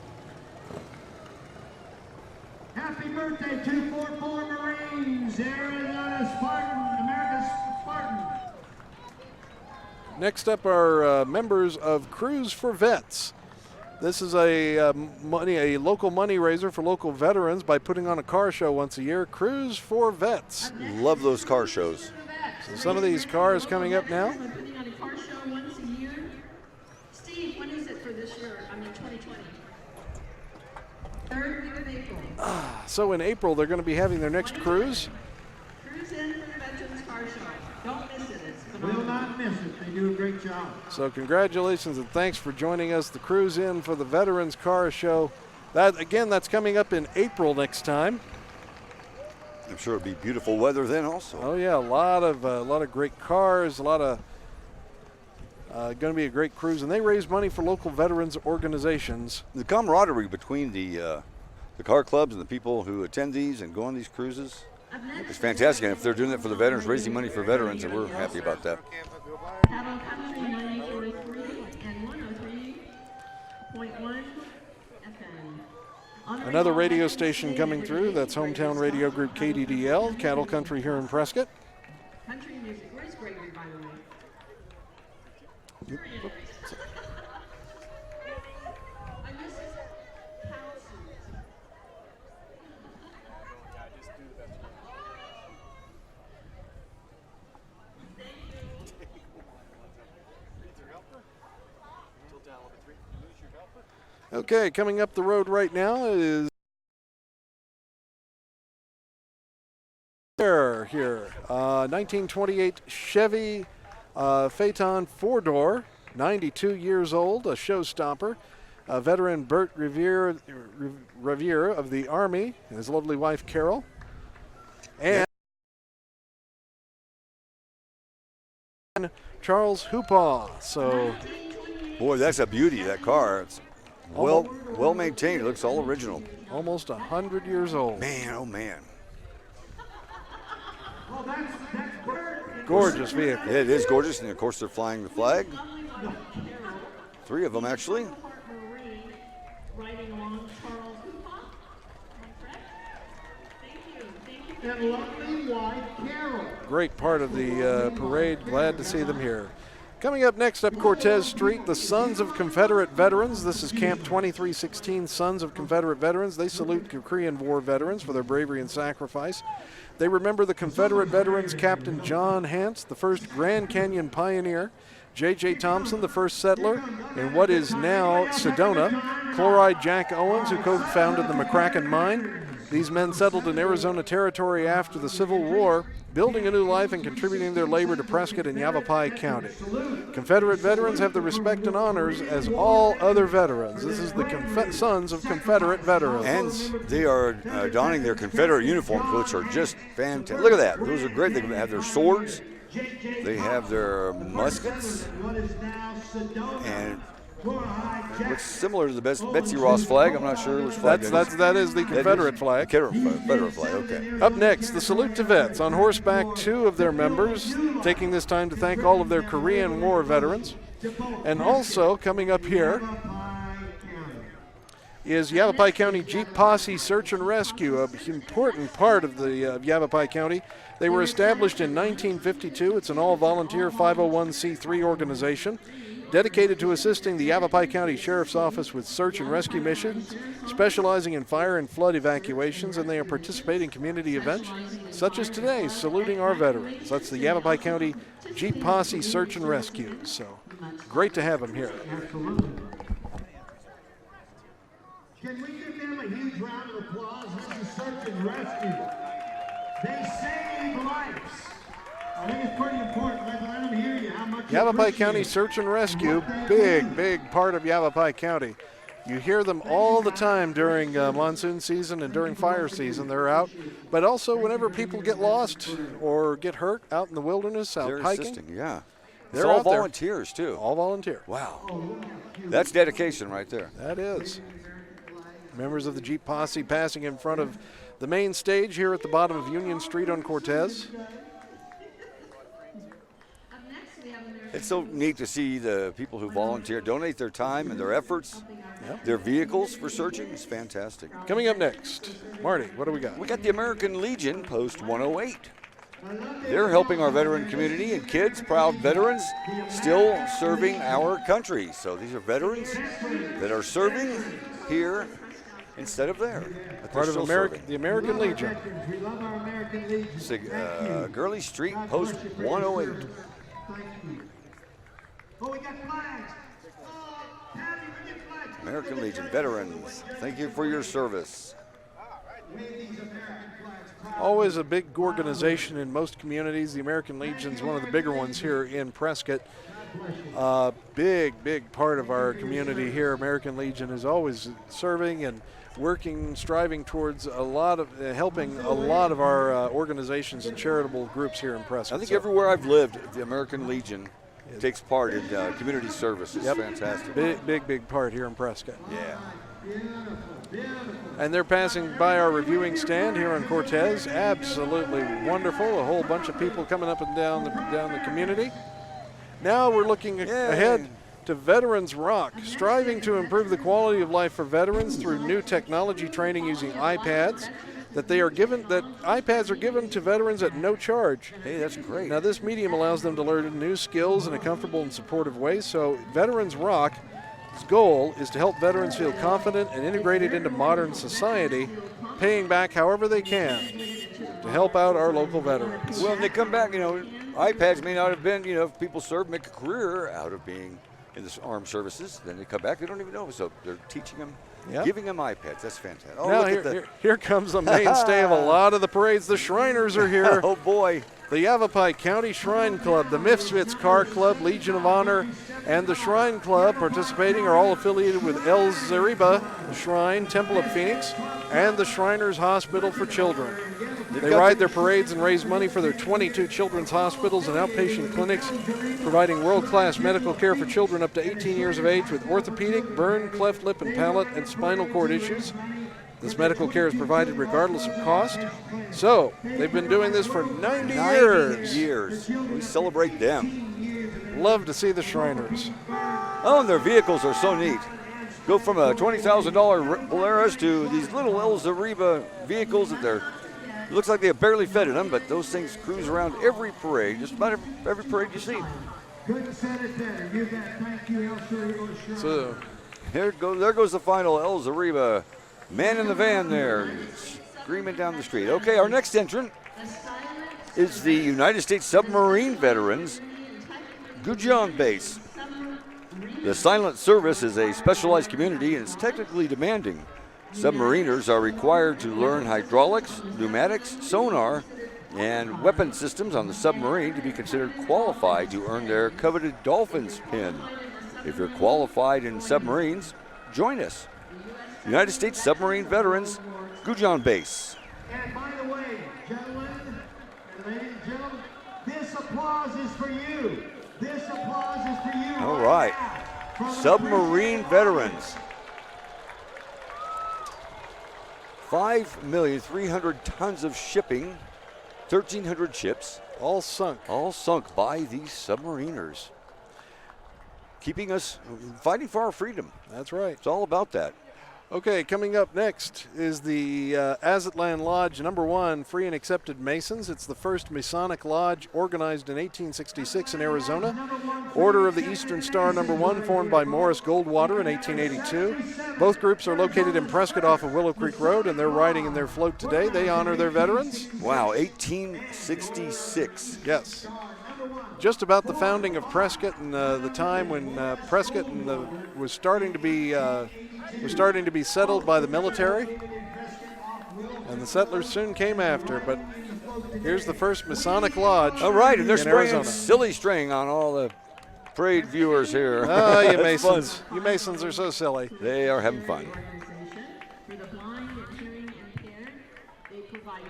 Happy birthday to 44 Marines, Arizona Spartan, America's Spartan. Next up are members of Crews for Vets. This is a local money raiser for local veterans by putting on a car show once a year. Crews for Vets. Love those car shows. So some of these cars coming up now. Putting on a car show once a year. Steve, when is it for this year? 2020. 3rd week of April. So in April, they're going to be having their next cruise. Cruise in for the Veterans Car Show. Don't miss it. It's Will phenomenal. not miss it. They do a great job. So congratulations and thanks for joining us. The Cruise In for the Veterans Car Show. That's coming up in April next time. I'm sure it'll be beautiful weather then also. Oh yeah, a lot of great cars, going to be a great cruise, and they raise money for local veterans organizations. The camaraderie between the car clubs and the people who attend these and go on these cruises is fantastic. And if they're doing it for the veterans, raising money for veterans, and we're happy about that. Cattle Country 94.3 and 103.1 FM. Another radio station coming through, that's Hometown Radio Group KDDL, Cattle Country here in Prescott. Country music. Where's Gregory, by the way? Okay, coming up the road right now is here. 1928 Chevy Phaeton 4-door, 92 years old, a showstopper. Veteran Bert Revere of the Army and his lovely wife Carol. And Charles Hoopaw. So, boy, that's a beauty, that car. It's well maintained. It looks all original. Almost 100 years old. Man, oh man. Gorgeous vehicle. Yeah, it is gorgeous, and of course they're flying the flag. 3 of them actually. Great part of the parade. Glad to see them here. Coming up next up Cortez Street, the Sons of Confederate Veterans. This is Camp 2316, Sons of Confederate Veterans. They salute Korean War veterans for their bravery and sacrifice. They remember the Confederate veterans Captain John Hance, the first Grand Canyon pioneer, J.J. Thompson, the first settler in what is now Sedona, Chloride Jack Owens, who co-founded the McCracken Mine. These men settled in Arizona Territory after the Civil War, building a new life and contributing their labor to Prescott and Yavapai County. Confederate veterans have the respect and honors as all other veterans. This is the Sons of Confederate Veterans. And they are donning their Confederate uniforms, which are just fantastic. Look at that. Those are great. They have their swords. They have their muskets. And it looks similar to the Betsy Ross flag. I'm not sure which flag that is the Confederate flag. Confederate flag, okay. Up next, the Salute to Vets. On horseback, 2 of their members, taking this time to thank all of their Korean War veterans. And also, coming up here, is Yavapai County Jeep Posse Search and Rescue, an important part of the Yavapai County. They were established in 1952. It's an all-volunteer 501c3 organization dedicated to assisting the Yavapai County Sheriff's Office with search and rescue missions, specializing in fire and flood evacuations, and they are participating in community events such as today, saluting our veterans. That's the Yavapai County Jeep Posse Search and Rescue. So great to have them here. Can we give them a huge round of applause? This is Search and Rescue. They save lives. I think it's pretty important. Let them hear you how much Yavapai County Search and Rescue, big part of Yavapai County. You hear them all the time during monsoon season and during fire season. They're out, but also whenever people get lost or get hurt out in the wilderness, out hiking. Assisting, yeah. They're all volunteers too. All volunteer. Wow, that's dedication right there. That is. Members of the Jeep Posse passing in front of the main stage here at the bottom of Union Street on Cortez. It's so neat to see the people who volunteer donate their time and their efforts, their vehicles for searching. It's fantastic. Coming up next, Marty, what do we got? We got the American Legion Post 108. They're helping our veteran community and kids, proud veterans, still serving our country. So these are veterans that are serving here instead of there. Part of the American Legion. It's Gurley Street, Post 108. American Legion veterans, thank you for your service. May these American flags Always a big organization in most communities. The American Legion's one of the bigger ones here in Prescott. Big part of our community here. American Legion is always serving and working, striving towards a lot of, helping a lot of our organizations and charitable groups here in Prescott. I think everywhere I've lived, the American Legion takes part in community service. It's fantastic. Big part here in Prescott. Yeah. And they're passing by our reviewing stand here on Cortez. Absolutely wonderful. A whole bunch of people coming up and down the community. Now we're looking ahead to Veterans Rock, striving to improve the quality of life for veterans through new technology training using iPads. iPads are given to veterans at no charge. Hey, that's great. Now this medium allows them to learn new skills in a comfortable and supportive way. So Veterans Rock's goal is to help veterans feel confident and integrated into modern society, paying back however they can to help out our local veterans. Well, when they come back, iPads may not have been, if people serve, make a career out of being in the armed services. Then they come back, they don't even know. So they're teaching them, giving them iPads. That's fantastic. Oh, now here comes a mainstay of a lot of the parades. The Shriners are here. Oh, boy. The Yavapai County Shrine Club, the Misfits Car Club, Legion of Honor, and the Shrine Club participating are all affiliated with El Zariba Shrine, Temple of Phoenix, and the Shriners Hospital for Children. They ride their parades and raise money for their 22 children's hospitals and outpatient clinics, providing world-class medical care for children up to 18 years of age with orthopedic, burn, cleft lip and palate, and spinal cord issues. This medical care is provided regardless of cost. So, they've been doing this for 90 years. We celebrate them. Love to see the Shriners. Oh, and their vehicles are so neat. Go from a $20,000 Polaris to these little El Zariba vehicles that it looks like they have barely fed in them, but those things cruise around every parade, just about every parade you see. So, there goes the final El Zariba man in the van there, screaming down the street. Okay, our next entrant is the United States Submarine Veterans Gujong Base. The Silent Service is a specialized community and it's technically demanding. Submariners are required to learn hydraulics, pneumatics, sonar, and weapon systems on the submarine to be considered qualified to earn their coveted Dolphins pin. If you're qualified in submarines, join us. United States Submarine Veterans, Gujong Base. And by the way, gentlemen, ladies and gentlemen, this applause is for you. This applause is for you. All right. Submarine Veterans. 5,300,000 tons of shipping, 1,300 ships. All sunk. All sunk by these submariners. Keeping us fighting for our freedom. That's right. It's all about that. Okay, coming up next is the Azatlan Lodge #1, Free and Accepted Masons. It's the first Masonic Lodge organized in 1866 in Arizona. Order of the Eastern Star #1, formed by Morris Goldwater in 1882. Both groups are located in Prescott off of Willow Creek Road, and they're riding in their float today. They honor their veterans. Wow, 1866. Yes. Just about the founding of Prescott and the time when Prescott was starting to be settled by the military, and the settlers soon came after. But here's the first Masonic Lodge. All right, and they're spraying Arizona. silly string on all the parade viewers here. Oh, you Masons! You Masons are so silly. They are having fun.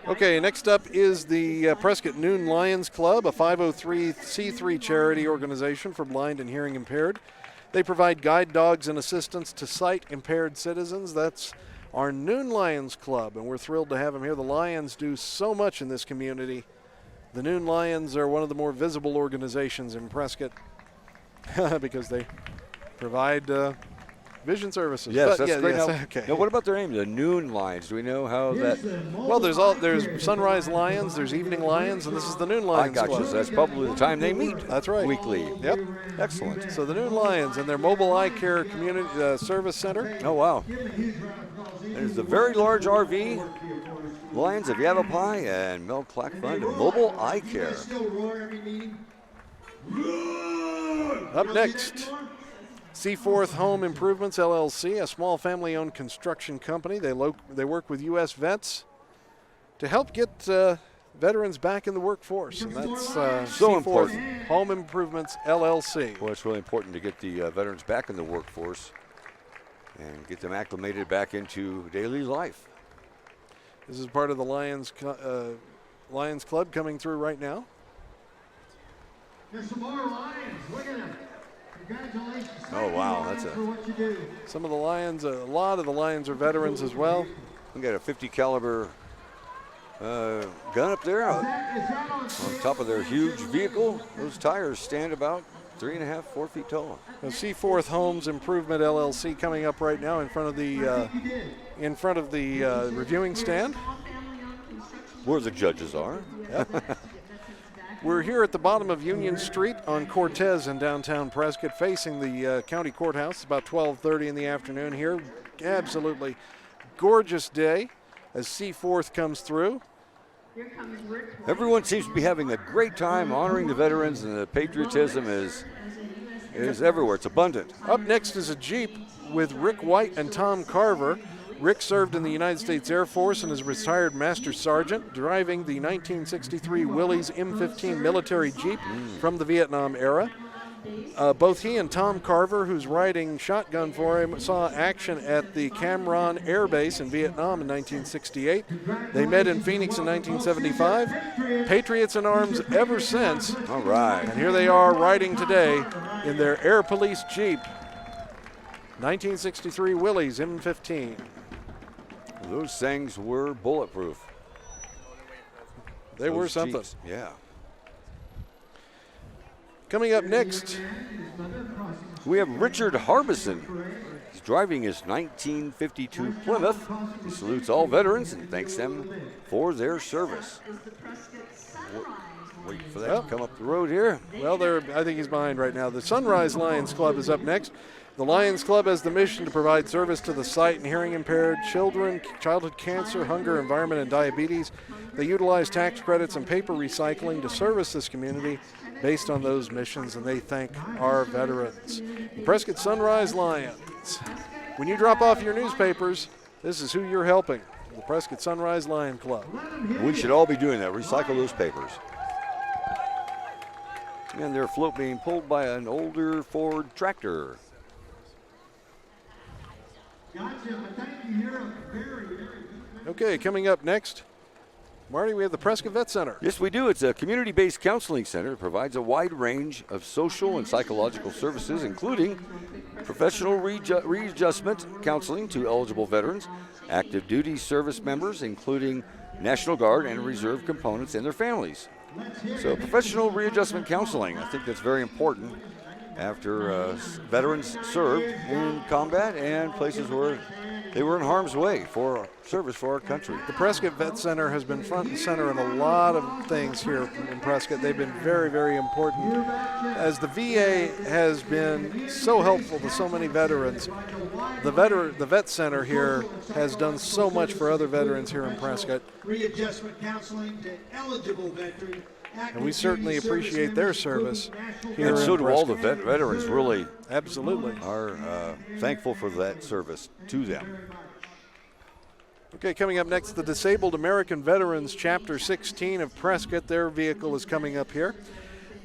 Okay, next up is the Prescott Noon Lions Club, a 503c3 charity organization for blind and hearing impaired. They provide guide dogs and assistance to sight-impaired citizens. That's our Noon Lions Club, and we're thrilled to have them here. The Lions do so much in this community. The Noon Lions are one of the more visible organizations in Prescott because they provide vision services. Yes, but that's great. okay. Now, what about their name, the Noon Lions? Do we know how that? Well, there's Sunrise Lions, there's Evening Lions, and this is the Noon Lions I got Club. you. So that's probably the time they meet. That's right. Weekly. Yep. Excellent. So the Noon Lions and their mobile eye care community service center. Oh, wow. There's the very large RV, Lions of Yavapai and Mel Clack Fund, and mobile eye care. Up next, Seaforth Home Improvements, LLC, a small family-owned construction company. They work with U.S. vets to help get veterans back in the workforce, and that's So C4 important. Home Improvements LLC. Well, it's really important to get the veterans back in the workforce and get them acclimated back into daily life. This is part of the Lions Club coming through right now. There's some more Lions. Look at them. Congratulations. Oh, wow, Thank you, that's Lions, for what you do. Some of the Lions, a lot of the Lions are veterans as well. We got a 50 caliber gun up there on top of their huge vehicle. Those tires stand about 3.5, 4 feet tall. The Seaforth Homes Improvement LLC coming up right now in front of the reviewing stand. Where the judges are. Yep. We're here at the bottom of Union Street on Cortez in downtown Prescott, facing the county courthouse. It's about 12:30 in the afternoon here. Absolutely gorgeous day as Seaforth comes through. Everyone seems to be having a great time honoring the veterans, and the patriotism is everywhere. It's abundant. Up next is a Jeep with Rick White and Tom Carver. Rick served in the United States Air Force and is a retired Master Sergeant, driving the 1963 Willys M15 military Jeep from the Vietnam era. Both he and Tom Carver, who's riding shotgun for him, saw action at the Cam Ranh Air Base in Vietnam in 1968. They met in Phoenix in 1975. Patriots in arms ever since. All right. And here they are riding today in their Air Police Jeep. 1963 Willys M15. Those things were bulletproof. They were something. Jeeps, yeah. Coming up next, we have Richard Harbison. He's driving his 1952 Plymouth. He salutes all veterans and thanks them for their service. Wait for that to come up the road here. Well, I think he's behind right now. The Sunrise Lions Club is up next. The Lions Club has the mission to provide service to the sight and hearing impaired, children, childhood cancer, hunger, environment, and diabetes. They utilize tax credits and paper recycling to service this community based on those missions, and they thank our veterans. The Prescott Sunrise Lions. When you drop off your newspapers, this is who you're helping, the Prescott Sunrise Lion Club. We should all be doing that, recycle those papers. And their float being pulled by an older Ford tractor. Okay, coming up next, Marty, we have the Prescott Vet Center. Yes, we do. It's a community-based counseling center that provides a wide range of social and psychological services, including professional readjustment counseling to eligible veterans, active duty service members, including National Guard and Reserve components and their families. So professional readjustment counseling, I think that's very important after veterans served in combat and places where they were in harm's way for service for our country. The Prescott Vet Center has been front and center in a lot of things here in Prescott. They've been very, very important. As the VA has been so helpful to so many veterans, the Vet Center here has done so much for other veterans here in Prescott. Readjustment counseling to eligible veterans. And we certainly appreciate their service here. And so do all the Prescott. veterans really Absolutely. are thankful for that service to them. Okay, coming up next, the Disabled American Veterans Chapter 16 of Prescott. Their vehicle is coming up here.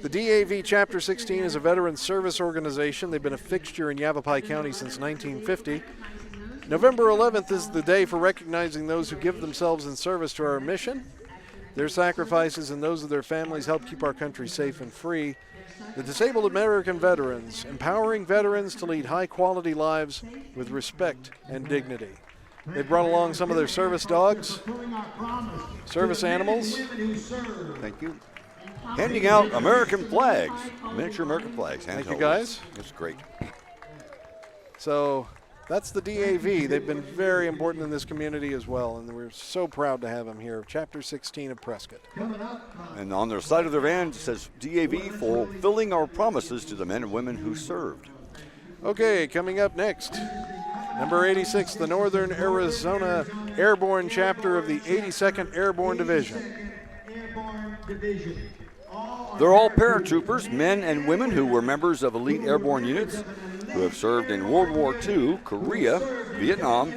The DAV Chapter 16 is a veterans service organization. They've been a fixture in Yavapai County since 1950. November 11th is the day for recognizing those who give themselves in service to our mission. Their sacrifices and those of their families help keep our country safe and free. The Disabled American Veterans, empowering veterans to lead high-quality lives with respect and dignity. They brought along some of their service dogs, service animals. Thank you. Handing out American flags, miniature American flags. Thank you, guys. It's great. So that's the DAV. They've been very important in this community as well, and we're so proud to have them here. Chapter 16 of Prescott. And on their side of their van it says DAV, fulfilling our promises to the men and women who served. Okay, coming up next, number 86, the Northern Arizona Airborne Chapter of the 82nd Airborne Division. They're all paratroopers, men and women who were members of elite airborne units who have served in World War II, Korea, Vietnam,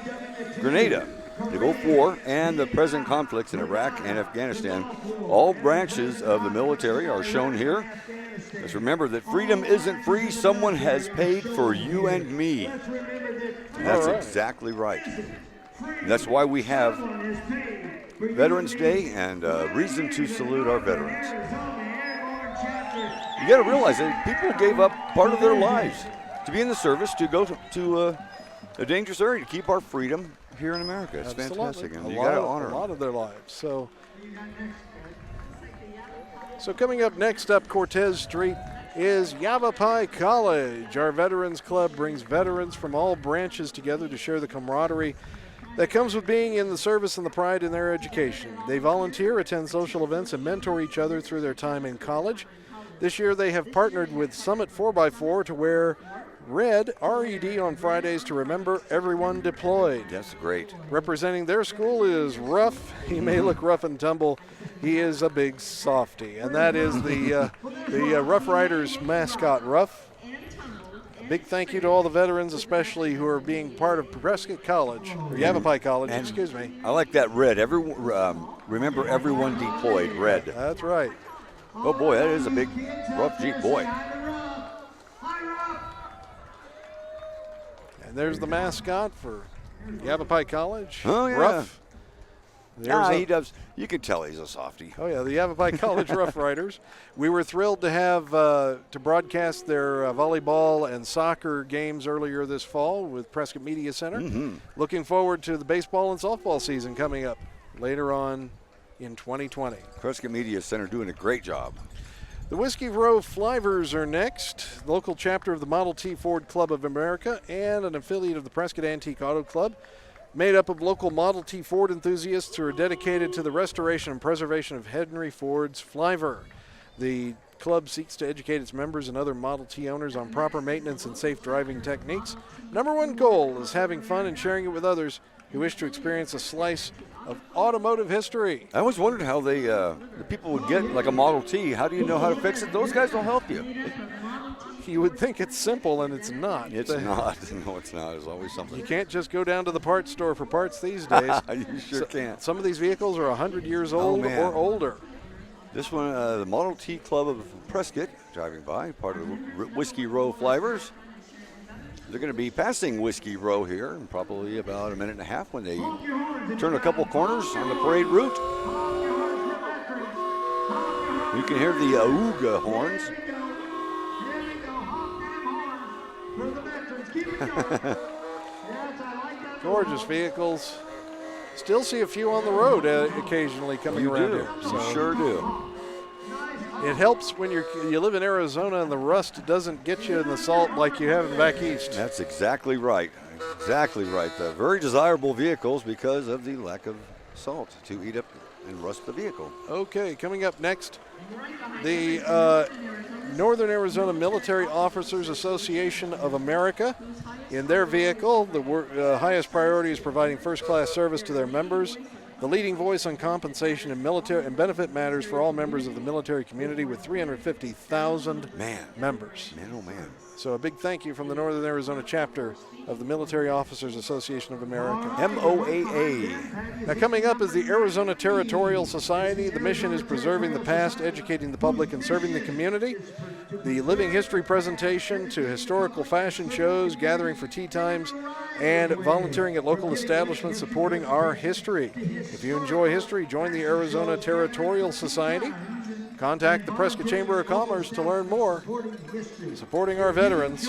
Grenada. the Gulf War, and the present conflicts in Iraq and Afghanistan. All branches of the military are shown here. Let's remember that freedom isn't free. Someone has paid for you and me. And that's exactly right. And that's why we have Veterans Day and reason to salute our veterans. You got to realize that people gave up part of their lives to be in the service, to go to a dangerous area to keep our freedom here in America. It's fantastic, and you got to honor a lot of their lives. So coming up next up Cortez Street is Yavapai College. Our Veterans Club brings veterans from all branches together to share the camaraderie that comes with being in the service and the pride in their education. They volunteer, attend social events, and mentor each other through their time in college. This year they have partnered with Summit 4x4 to wear red, R-E-D, on Fridays to remember everyone deployed. That's great. Representing their school is Ruff. He may look rough and tumble. He is a big softy, and that is the Rough Riders mascot, Ruff. A big thank you to all the veterans, especially who are being part of Prescott College, or Yavapai College, excuse me. I like that red. Remember everyone deployed, red. That's right. Oh boy, that is a big rough Jeep, boy. And there's the mascot for Yavapai College. Oh, yeah. Ruff. He does. You can tell he's a softie. Oh, yeah, the Yavapai College Rough Riders. We were thrilled to have to broadcast their volleyball and soccer games earlier this fall with Prescott Media Center. Mm-hmm. Looking forward to the baseball and softball season coming up later on in 2020. Prescott Media Center doing a great job. The Whiskey Row Flivers are next, local chapter of the Model T Ford Club of America and an affiliate of the Prescott Antique Auto Club, made up of local Model T Ford enthusiasts who are dedicated to the restoration and preservation of Henry Ford's Fliver. The club seeks to educate its members and other Model T owners on proper maintenance and safe driving techniques. Number one goal is having fun and sharing it with others who wish to experience a slice of automotive history. I always wondered how the people would get like a Model T. How do you know how to fix it? Those guys will help you. You would think it's simple, and it's not. It's not. No, it's not. There's always something. You can't just go down to the parts store for parts these days. You sure can't. Some of these vehicles are 100 years old or older. This one, the Model T Club of Prescott, driving by, part of the Whiskey Row Flivers. They're going to be passing Whiskey Row here in probably about a minute and a half when they turn a couple corners on the parade route. You can hear the Auga horns. Gorgeous vehicles. Still see a few on the road occasionally coming around here. You sure do. It helps when you live in Arizona and the rust doesn't get you in the salt like you have back east. That's exactly right. Exactly right. Very desirable vehicles because of the lack of salt to eat up and rust the vehicle. Okay, coming up next, the Northern Arizona Military Officers Association of America. In their vehicle, the highest priority is providing first-class service to their members. The leading voice on compensation and military and benefit matters for all members of the military community with 350,000 members. Man, oh man. So a big thank you from the Northern Arizona chapter of the Military Officers Association of America. MOAA. Now coming up is the Arizona Territorial Society. The mission is preserving the past, educating the public, and serving the community. The living history presentation to historical fashion shows, gathering for tea times, and volunteering at local establishments supporting our history. If you enjoy history, join the Arizona Territorial Society. Contact the Prescott Chamber of Commerce to learn more. Supporting our veterans,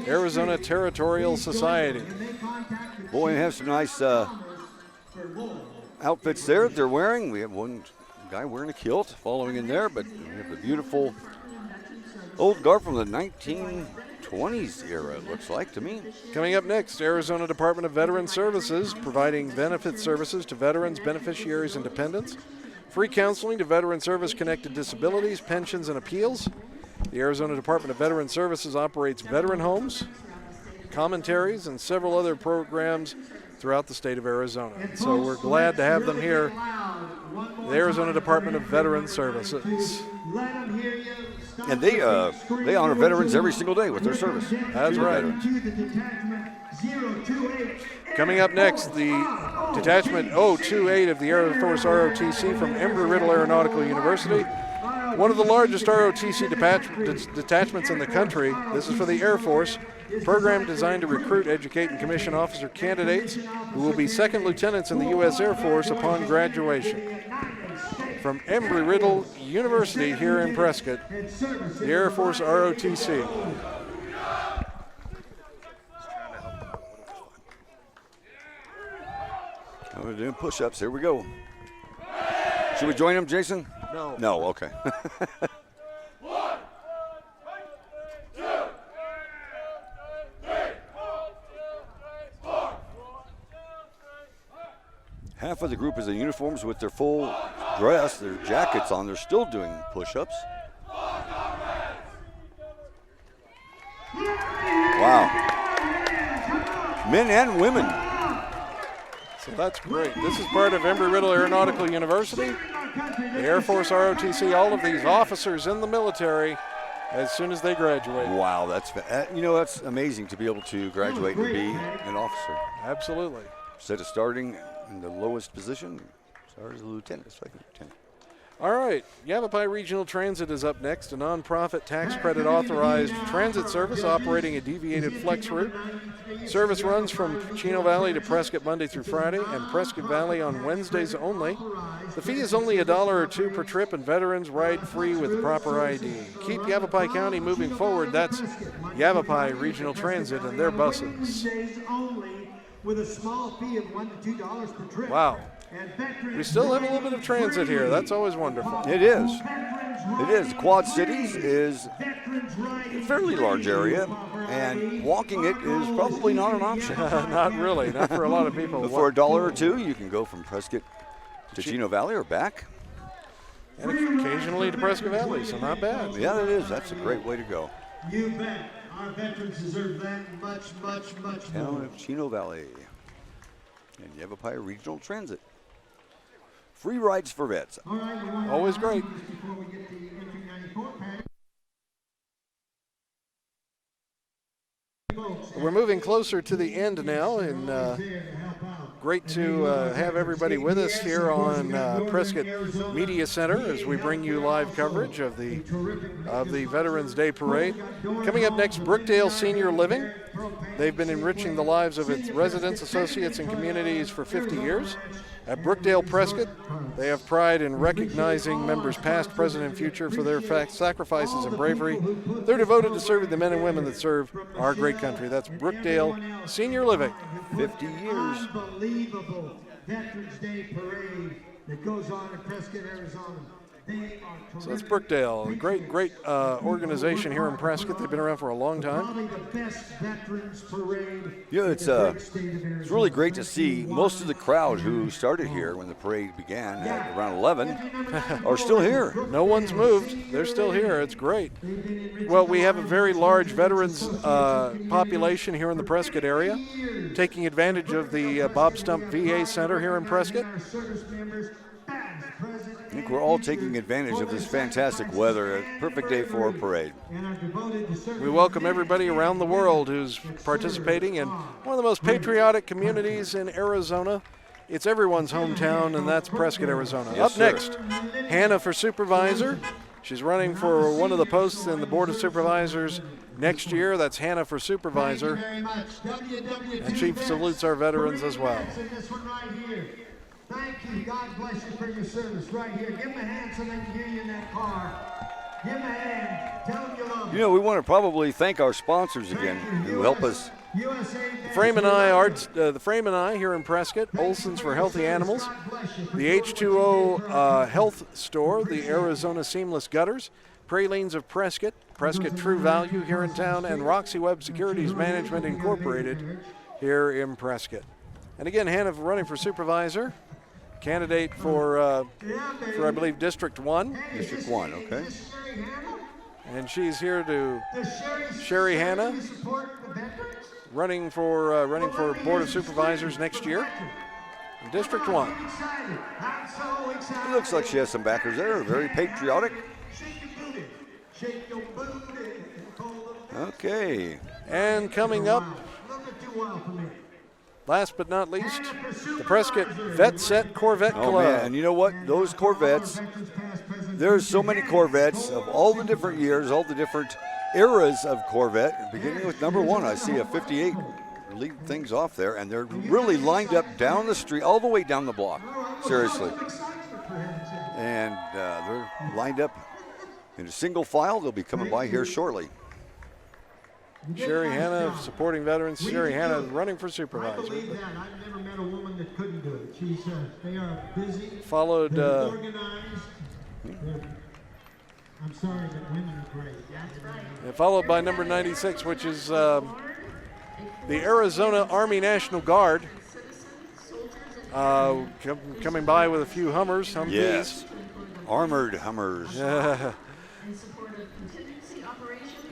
Arizona Territorial Society. Boy, we have some nice outfits there that they're wearing. We have one guy wearing a kilt following in there, but we have the beautiful old garb from the 1920s era, it looks like to me. Coming up next, Arizona Department of Veteran Services, providing benefit services to veterans, beneficiaries, and dependents. Free counseling to veteran service-connected disabilities, pensions, and appeals. The Arizona Department of Veteran Services operates veteran homes, commentaries, and several other programs throughout the state of Arizona. So we're glad to have them here, the Arizona Department of Veteran Services. Let them hear you. And they honor veterans every single day with their service. That's right. Coming up next, the Detachment 028 of the Air Force ROTC from Embry-Riddle Aeronautical University. One of the largest ROTC detachments in the country. This is for the Air Force. Program designed to recruit, educate, and commission officer candidates who will be second lieutenants in the U.S. Air Force upon graduation. From Embry-Riddle University here in Prescott, the Air Force ROTC. We're doing push-ups. Here we go. Should we join them, Jason? No. No, okay. Half of the group is in uniforms with their full dress, their jackets on. They're still doing push-ups. Wow. Men and women. So that's great. This is part of Embry-Riddle Aeronautical University. The Air Force ROTC, all of these officers in the military as soon as they graduate. Wow, that's amazing to be able to graduate and be an officer. Absolutely. Instead of starting in the lowest position, start as a lieutenant, second lieutenant. All right, Yavapai Regional Transit is up next, a nonprofit tax credit authorized transit service operating a deviated flex route. Service runs from Chino Valley to Prescott Monday through Friday and Prescott Valley on Wednesdays only. The fee is only $1 or $2 per trip, and veterans ride free with the proper ID. Keep Yavapai County moving forward. That's Yavapai Regional Transit and their buses. With a small fee of $1 to $2 per trip. Wow. We still have a little bit of transit here. That's always wonderful. It is. It is. Quad Cities is a fairly large area, and walking it is probably not an option. Not really. Not for a lot of people. But for $1 or $2, you can go from Prescott to Chino Valley or back. And occasionally to Prescott Valley, so not bad. Yeah, it is. That's a great way to go. You bet. Our veterans deserve that much, much, much more. Town of Chino Valley and Yavapai Regional Transit. Free rides for vets. Always great. We're moving closer to the end now, and great to have everybody with us here on Prescott Media Center as we bring you live coverage of the Veterans Day Parade. Coming up next, Brookdale Senior Living. They've been enriching the lives of its residents, associates, and communities for 50 years. At Brookdale Prescott, they have pride in recognizing members past, present, and future for their sacrifices and bravery. They're devoted to serving the men and women that serve our great country. That's Brookdale Senior Living. 50 years. Unbelievable Veterans Day Parade that goes on in Prescott, Arizona. So that's Brookdale, a great organization here in Prescott. They've been around for a long time. Probably the best veterans parade. Yeah, it's really great to see most of the crowd who started here when the parade began at around 11 are still here. No one's moved. They're still here. It's great. Well, we have a very large veterans population here in the Prescott area, taking advantage of the Bob Stump VA Center here in Prescott. I think we're all taking advantage of this fantastic weather. A perfect day for a parade. We welcome everybody around the world who's participating in one of the most patriotic communities in Arizona. It's everyone's hometown, and that's Prescott, Arizona. Yes, Up next, Hannah for Supervisor. She's running for one of the posts in the Board of Supervisors next year. That's Hannah for Supervisor. And she salutes our veterans as well. Thank you. God bless you for your service right here. Give them a hand so they can hear you in that car. Give them a hand. Tell them you love them. You know, we want to probably thank our sponsors again who help us. The Frame and I here in Prescott, Olson's for Healthy Animals, the H2O Health Store, the Arizona Seamless Gutters, Pralines of Prescott, Prescott True Value here in town, and Roxy Web Securities Management Incorporated here in Prescott. And again, Hannah running for supervisor, candidate for I believe District 1. District 1, okay. And she's here to Sherry Hannah, running for Board of Supervisors next year in District 1. It looks like she has some backers there, very patriotic. Shake your booty. Okay. And coming up, last but not least, the Prescott Vet Set Corvette Club. Oh, man, and you know what? Those Corvettes, there's so many Corvettes of all the different years, all the different eras of Corvette. Beginning with number 1, I see a 58 lead things off there, and they're really lined up down the street, all the way down the block. Seriously. And they're lined up in a single file. They'll be coming by here shortly. Sherry Hanna supporting veterans. Sherry Hanna running for supervisor. I believe that. I've never met a woman that couldn't do it. They are busy. Followed. Organized. I'm sorry, but women are great. That's right. Followed by number 96, which is the Arizona Army National Guard. Coming by with a few Humvees. Yes, armored Hummers.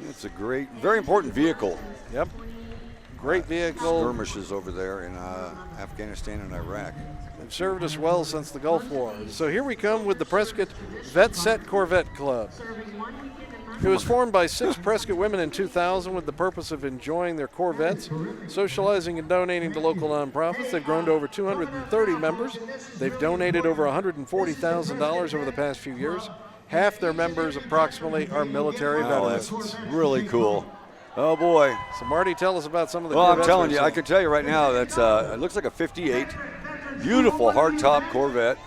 It's a great, very important vehicle. Yep. Great vehicle. Skirmishes over there in Afghanistan and Iraq. They've served us well since the Gulf War. So here we come with the Prescott Vet Set Corvette Club. It was formed by 6 Prescott women in 2000 with the purpose of enjoying their Corvettes, socializing and donating to local nonprofits. They've grown to over 230 members. They've donated over $140,000 over the past few years. Half their members approximately are military veterans. That's really cool. Oh boy. So Marty, tell us about some of the Well, Corvettes. I'm telling you, I can tell you right now, that's it looks like a 58. Beautiful hardtop Corvette.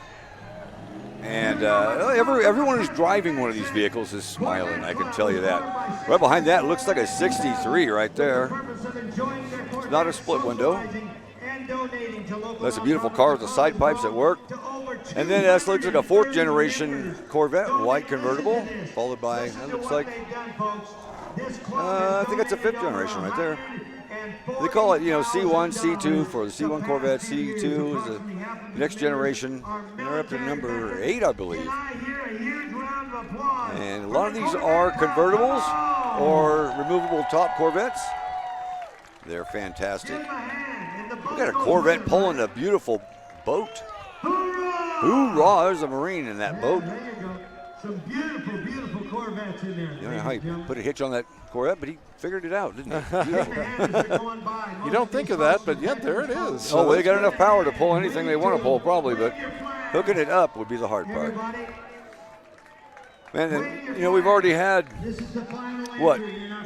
And everyone who's driving one of these vehicles is smiling, I can tell you that. Right behind that, it looks like a 63 right there. It's not a split window. That's a beautiful car with the side pipes that work. And then that looks like a 4th generation Corvette, white convertible, followed by, that looks like, I think that's a 5th generation right there. They call it, C1, C2 for the C1 Corvette. C2 is the next generation. They're up to number 8, I believe. And a lot of these are convertibles or removable top Corvettes. They're fantastic. We got a Corvette pulling a beautiful boat. Hoorah! There's a Marine in that boat. Some beautiful, beautiful Corvettes in there. You know how he put a hitch on that Corvette, but he figured it out, didn't he? You don't think of that, but yet there it is. So well, they got enough power to pull anything they want to pull, probably, but hooking it up would be the hard part. Man, and, we've already had,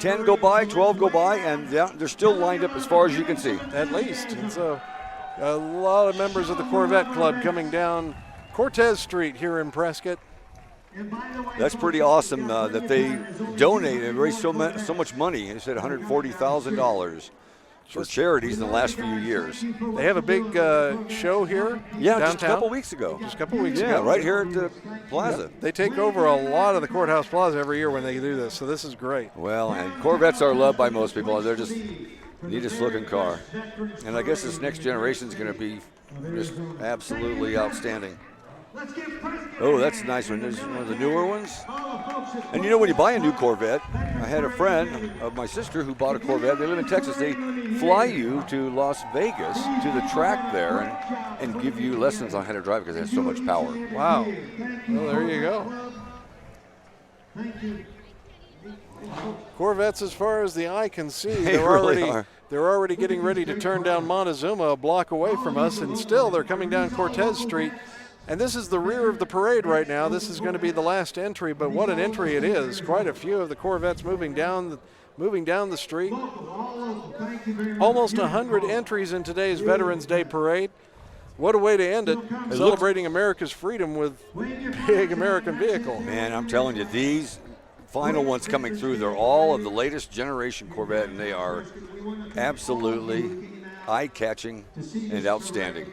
10 go by, 12 go by, and they're still lined up as far as you can see. At least. And so a lot of members of the Corvette Club coming down Cortez Street here in Prescott. That's pretty awesome that they donate and raise so much money. They said $140,000 for charities in the last few years. They have a big show here downtown. Just a couple weeks ago. Yeah, right here at the plaza. They take over a lot of the courthouse plaza every year when they do this, so this is great. Well, and Corvettes are loved by most people. They're just the neatest looking car. And I guess this next generation is going to be just absolutely outstanding. Oh, that's a nice one. There's one of the newer ones. And when you buy a new Corvette, I had a friend of my sister who bought a Corvette. They live in Texas. They fly you to Las Vegas to the track there and give you lessons on how to drive because it has so much power. Wow. Well, there you go. Corvettes, as far as the eye can see, they're already getting ready to turn down Montezuma a block away from us, and still they're coming down Cortez Street. And this is the rear of the parade right now. This is going to be the last entry, but what an entry it is. Quite a few of the Corvettes moving down the street. Almost 100 entries in today's Veterans Day Parade. What a way to end it, celebrating America's freedom with big American vehicle. Man, I'm telling you, these final ones coming through, they're all of the latest generation Corvette, and they are absolutely eye-catching and outstanding.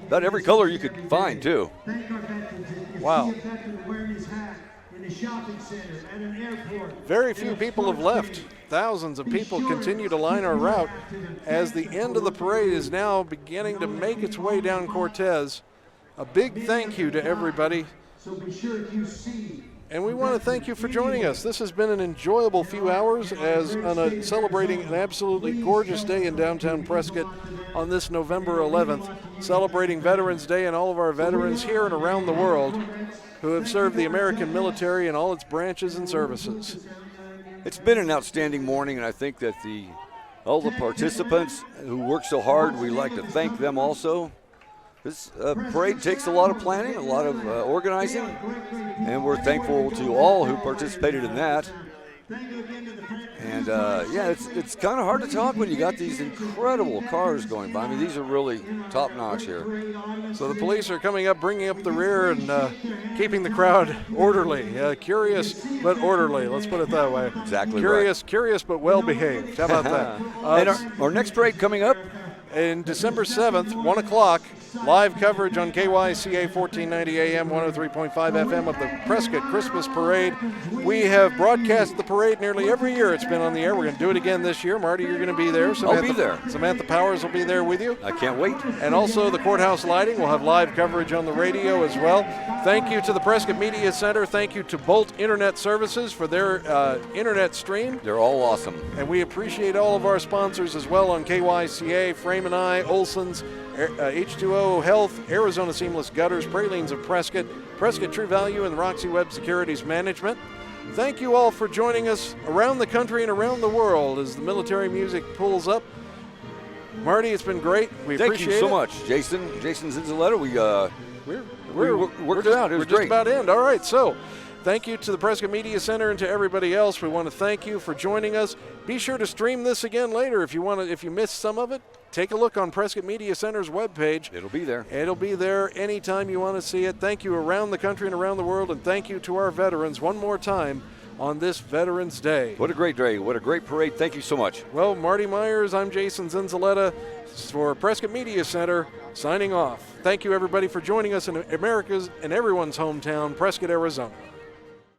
About every color you could find, too. Wow. Very few people have left. Thousands of people continue to line our route as the end of the parade is now beginning to make its way down Cortez. A big thank you to everybody And we want to thank you for joining us. This has been an enjoyable few hours as celebrating an absolutely gorgeous day in downtown Prescott on this November 11th, celebrating Veterans Day and all of our veterans here and around the world who have served the American military in all its branches and services. It's been an outstanding morning, and I think that all the participants who work so hard, we like to thank them also. This parade takes a lot of planning, a lot of organizing, and we're thankful to all who participated in that. And it's kind of hard to talk when you got these incredible cars going by. I mean, these are really top notch here. So the police are coming up, bringing up the rear, and keeping the crowd orderly. Curious but orderly. Let's put it that way. Exactly. Curious but well behaved. How about that? And our next parade coming up in December 7th, 1 o'clock. Live coverage on KYCA 1490 AM, 103.5 FM of the Prescott Christmas Parade. We have broadcast the parade nearly every year it's been on the air. We're going to do it again this year. Marty, you're going to be there. I'll be there. Samantha Powers will be there with you. I can't wait. And also the courthouse lighting. We'll have live coverage on the radio as well. Thank you to the Prescott Media Center. Thank you to Bolt Internet Services for their internet stream. They're all awesome. And we appreciate all of our sponsors as well on KYCA, Frame and I, Olson's, H2O Health, Arizona Seamless Gutters, Pralines of Prescott, Prescott True Value, and Roxy Web Securities Management. Thank you all for joining us around the country and around the world as the military music pulls up. Marty, it's been great. We appreciate it. Thank you so much, Jason Zinzieleta. We worked it out. It was great. We're just about end. All right, so thank you to the Prescott Media Center and to everybody else. We want to thank you for joining us. Be sure to stream this again later if you missed some of it. Take a look on Prescott Media Center's webpage. It'll be there. It'll be there anytime you want to see it. Thank you around the country and around the world, and thank you to our veterans one more time on this Veterans Day. What a great day. What a great parade. Thank you so much. Well, Marty Meyers, I'm Jason Zinzieleta for Prescott Media Center, signing off. Thank you, everybody, for joining us in America's and everyone's hometown, Prescott, Arizona.